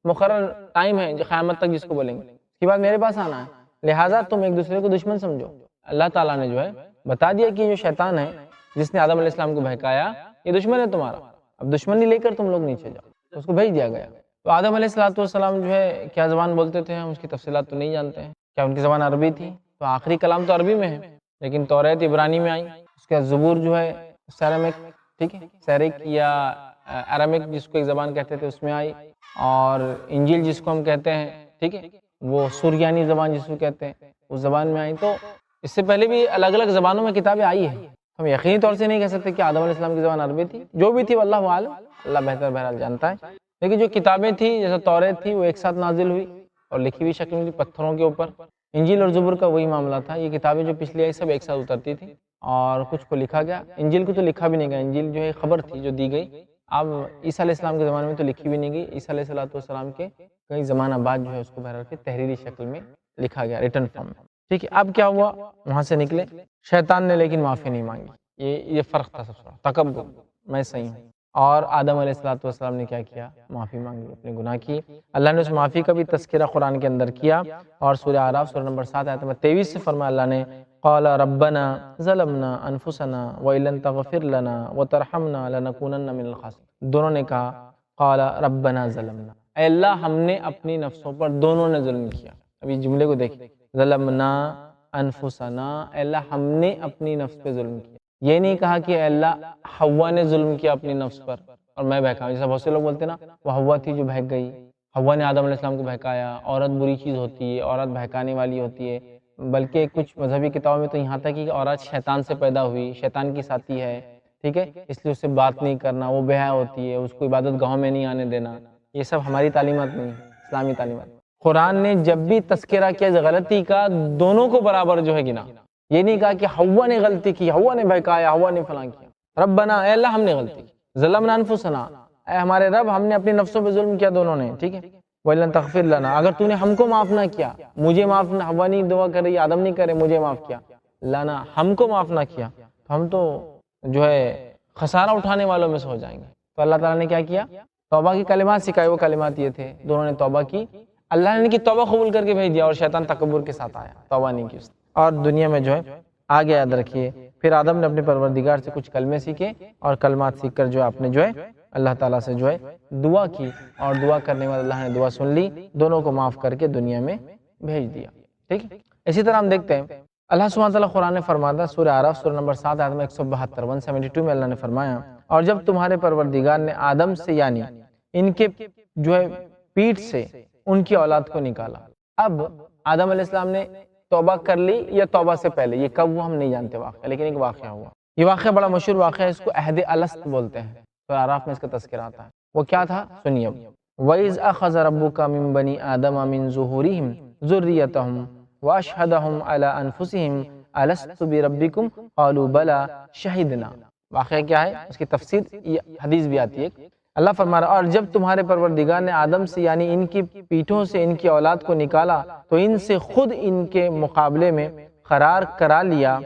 مقرر ٹائم ہے جو قیامت تک جس کو بولیں گے، اس کے بعد میرے پاس آنا ہے، لہٰذا تم ایک دوسرے کو دشمن سمجھو. اللہ تعالیٰ نے جو ہے بتا دیا کہ جو شیطان ہے جس نے آدم علیہ السلام کو بہکایا، یہ دشمن ہے تمہارا، اب دشمنی لے کر تم لوگ نیچے جاؤ. تو اس کو بھیج دیا گیا. تو آدم علیہ السلام جو ہے کیا زبان بولتے تھے، ہم اس کی تفصیلات تو نہیں جانتے ہیں. کیا ان کی زبان عربی تھی؟ تو آخری کلام تو عربی میں ہے، لیکن توریت عبرانی میں آئی. اس کا زبور جو ہے سیرامک، ٹھیک ہے، سیرک یا ارامک جس کو ایک زبان کہتے تھے، اس میں آئی. اور انجیل جس کو ہم کہتے ہیں، ٹھیک ہے، وہ سریانی زبان جس کو کہتے ہیں، اس زبان میں آئی. تو اس سے پہلے بھی الگ الگ زبانوں میں کتابیں آئی ہیں. ہم یقینی طور سے نہیں کہہ سکتے کہ آدم علیہ السلام کی زبان عربی تھی، جو بھی تھی واللہ عالم، اللہ بہتر بہرحال جانتا ہے. لیکن جو کتابیں تھیں جیسے توریت تھی، وہ ایک ساتھ نازل ہوئی اور لکھی ہوئی شکل میں پتھروں کے اوپر. انجیل اور زبور کا وہی معاملہ تھا، یہ کتابیں جو پچھلی آئی سب ایک ساتھ اترتی تھی اور کچھ کو لکھا گیا. انجیل کو تو لکھا بھی نہیں گیا، انجیل جو ہے خبر تھی جو دی گئی. اب عیسیٰ علیہ السلام کے زمانے میں تو لکھی بھی نہیں گئی، عیسیٰ علیہ السلام کے کئی زمانہ بعد جو ہے اس کو بہرحال کے تحریری شکل میں لکھا گیا، ریٹن فارم میں. ٹھیک ہے، اب کیا ہوا، وہاں سے نکلے، شیطان نے لیکن معافی نہیں مانگی. یہ فرق تھا سب سے بڑا، تکبر، میں صحیح ہوں. اور آدم علیہ السلام نے کیا کیا، معافی مانگی، اپنے گناہ کی. اللہ نے اس معافی کا بھی تذکرہ قرآن کے اندر کیا اور سورہ اعراف سورہ نمبر 7 آیت نمبر 23 سے فرمایا اللہ نے قال ربنا ظلمنا انفسنا وان لم تغفر لنا وترحمنا لنكونن من الخاسرین. دونوں نے کہا قال ربنا ظلمنا، اے اللہ ہم نے اپنی نفسوں پر دونوں نے ظلم کیا. اب یہ جملے کو دیکھیں، ظلمنا انفسنا، اے اللہ ہم نے اپنی نفس پہ ظلم کیا. یہ نہیں کہا کہ اے اللہ حوا نے ظلم کیا اپنی نفس پر اور میں بہکا. جیسا بہت سے لوگ بولتے ہیں نا، وہ حوا تھی جو بہک گئی، حوا نے آدم علیہ السلام کو بہکایا. عورت بری چیز ہوتی ہے، عورت بہکانے والی ہوتی ہے. بلکہ کچھ مذہبی کتابوں میں تو یہاں تک کہ عورت شیطان سے پیدا ہوئی، شیطان کی ساتھی ہے، ٹھیک ہے، اس لیے اس سے بات نہیں کرنا، وہ بے حیا ہوتی ہے، اس کو عبادت گاہوں میں نہیں آنے دینا. یہ سب ہماری تعلیمات نہیں، اسلامی تعلیمات. قرآن نے جب بھی تذکرہ کیا غلطی کا، دونوں کو برابر جو ہے گنا. یہ نہیں کہا کہ حوا نے غلطی کی، حوا نے بہکایا، حوا نے فلاں کیا. ربنا، اے اللہ ہم نے غلطی کی، ظلمنا انفسنا، اے ہمارے رب ہم نے اپنی نفسوں پہ ظلم کیا دونوں نے، ٹھیک ہے. وَإِن تغفر لنا، اگر تو نے ہم کو معاف نہ کیا، مجھے معاف نہ، حوا نہیں دعا کر رہی، آدم نہیں کرے، مجھے معاف کیا، لنا ہم کو معاف نہ کیا، تو ہم تو جو ہے خسارہ اٹھانے والوں میں سے ہو جائیں گے. تو اللہ تعالیٰ نے کیا کیا، توبہ کی کلمات سکھائے. وہ کلمات یہ تھے، دونوں نے توبہ کی، اللہ نے کی توبہ قبول کر کے بھیج دیا اور شیطان تکبر کے ساتھ آیا، توبہ نہیں کی اس نے. اور دنیا میں جو ہے آگے یاد رکھیے، پھر آدم نے اپنے پروردگار سے کچھ کلمے سیکھے اور کلمات سیکھ کر جو آپ نے جو ہے اللہ تعالیٰ سے جو ہے دعا کی، اور دعا کرنے والے اللہ نے دعا سن لی، دونوں کو معاف کر کے دنیا میں بھیج دیا. ٹھیک ہے، اسی طرح ہم دیکھتے ہیں اللہ سبحانہ تعالیٰ قرآن میں فرماتا ہے سورہ اعراف سورہ نمبر 7 آیت میں 172 172 میں اللہ نے فرمایا اور جب تمہارے پروردگار نے آدم سے یعنی ان کے جو ہے پیٹھ سے ان کی اولاد کو نکالا. اب آدم علیہ السلام نے توبہ کر لی یا توبہ سے پہلے، یہ کب ہوا ہم نہیں جانتے واقعہ، لیکن ایک واقعہ ہوا. یہ واقعہ بڑا مشہور واقعہ ہے، اس کو عہد الست بولتے ہیں. سورہ اعراف میں اس کا تذکرہ آتا ہے. وہ کیا تھا سنیے. وَإِذْ أَخَذَ رَبُّكَ مِن بَنِي آدَمَ مِن ظُهُورِهِمْ ذُرِّيَّتَهُمْ وَأَشْهَدَهُمْ عَلَىٰ أَنفُسِهِمْ أَلَسْتُ بِرَبِّكُمْ قَالُوا بَلَىٰ شَهِدْنَا. واقعہ کیا ہے، اس کی تفسیر یہ حدیث بھی آتی ہے. اللہ فرما رہا اور جب تمہارے پروردگار نے آدم سے یعنی ان کی پیٹھوں سے ان کی اولاد کو نکالا تو ان سے خود ان کے مقابلے میں قرار کرا لیا،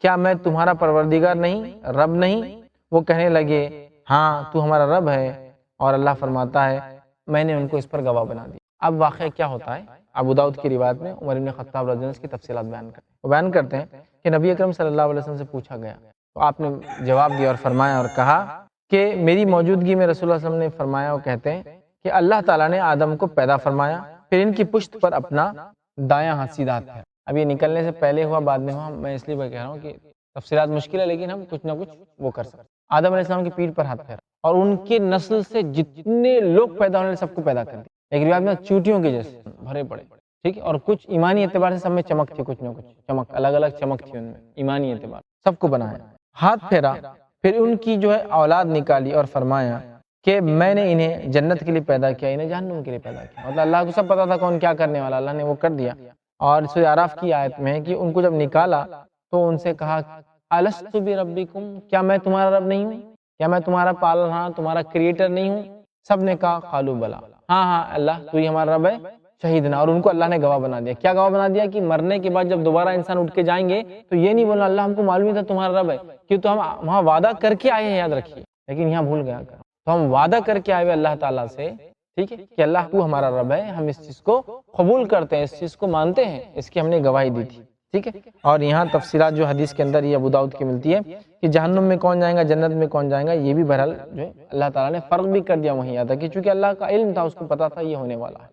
کیا میں تمہارا پروردگار نہیں، رب نہیں؟ وہ کہنے لگے ہاں تو ہمارا رب ہے. اور اللہ فرماتا ہے میں نے ان کو اس پر گواہ بنا دیا. اب واقعہ کیا ہوتا ہے، ابو داؤد کی روایت میں عمر بن خطاب رضی اللہ عنہ اس کی تفصیلات بیان کرتے ہیں. وہ بیان کرتے ہیں کہ نبی اکرم صلی اللہ علیہ وسلم سے پوچھا گیا تو آپ نے جواب دیا اور فرمایا اور کہا کہ میری موجودگی میں رسول اللہ صلی اللہ علیہ وسلم نے فرمایا. وہ کہتے ہیں کہ اللہ تعالیٰ نے آدم کو پیدا فرمایا، پھر ان کی پشت پر اپنا دایاں ہاتھ سیدھا پھیرا. اب یہ نکلنے سے پہلے ہوا بعد میں ہوا، میں اس لیے کہہ رہا ہوں کہ تفصیلات مشکل ہے لیکن ہم کچھ نہ کچھ وہ کر سکتے. آدم علیہ السلام کی پیٹھ پر ہاتھ پھیرا اور ان کی نسل سے جتنے لوگ پیدا ہونے سب کو پیدا کر دیا. ایک روایت میں چوٹیوں کے جیسے بھرے پڑے، ٹھیک ہے، اور کچھ ایمانی اعتبار سے سب میں چمک تھی، کچھ نہ کچھ چمک، الگ الگ چمک تھی ان میں ایمانی اعتبار. سب کو بنایا، ہاتھ پھیرا، پھر ان کی جو ہے اولاد نکالی اور فرمایا کہ میں نے انہیں جنت کے لیے پیدا کیا، انہیں جہنم کے لیے پیدا کیا. مطلب اللہ کو سب پتا تھا کون کیا کرنے والا، اللہ نے وہ کر دیا. اور سورہ اعراف کی آیت میں ہے کہ ان کو جب نکالا تو ان سے کہا الست بربکم، کیا میں تمہارا رب نہیں ہوں، کیا میں تمہارا پالنہار تمہارا کریٹر نہیں ہوں؟ سب نے کہا قالوا بلا، ہاں ہاں اللہ تو ہی ہمارا رب ہے، شہیدنا. اور ان کو اللہ نے گواہ بنا دیا. کیا گواہ بنا دیا کہ مرنے کے بعد جب دوبارہ انسان اٹھ کے جائیں گے تو یہ نہیں بولنا اللہ ہم کو معلوم تھا تمہارا رب ہے، کیوں تو ہم وہاں وعدہ کر کے آئے ہیں، یاد رکھیے، لیکن یہاں بھول گیا. تو ہم وعدہ کر کے آئے ہوئے اللہ تعالیٰ سے، ٹھیک ہے، کہ اللہ تو ہمارا رب ہے، ہم اس چیز کو قبول کرتے ہیں، اس چیز کو مانتے ہیں، اس کی ہم نے گواہی دی تھی. ٹھیک ہے. اور یہاں تفصیلات جو حدیث کے اندر یہ ابو داؤد کی ملتی ہے کہ جہنم میں کون جائے گا، جنت میں کون جائے گا، یہ بھی بہرحال جو ہے اللہ تعالیٰ نے فرق بھی کر دیا وہیں آتا کہ چونکہ اللہ کا علم تھا، اس کو پتا تھا یہ ہونے والا ہے.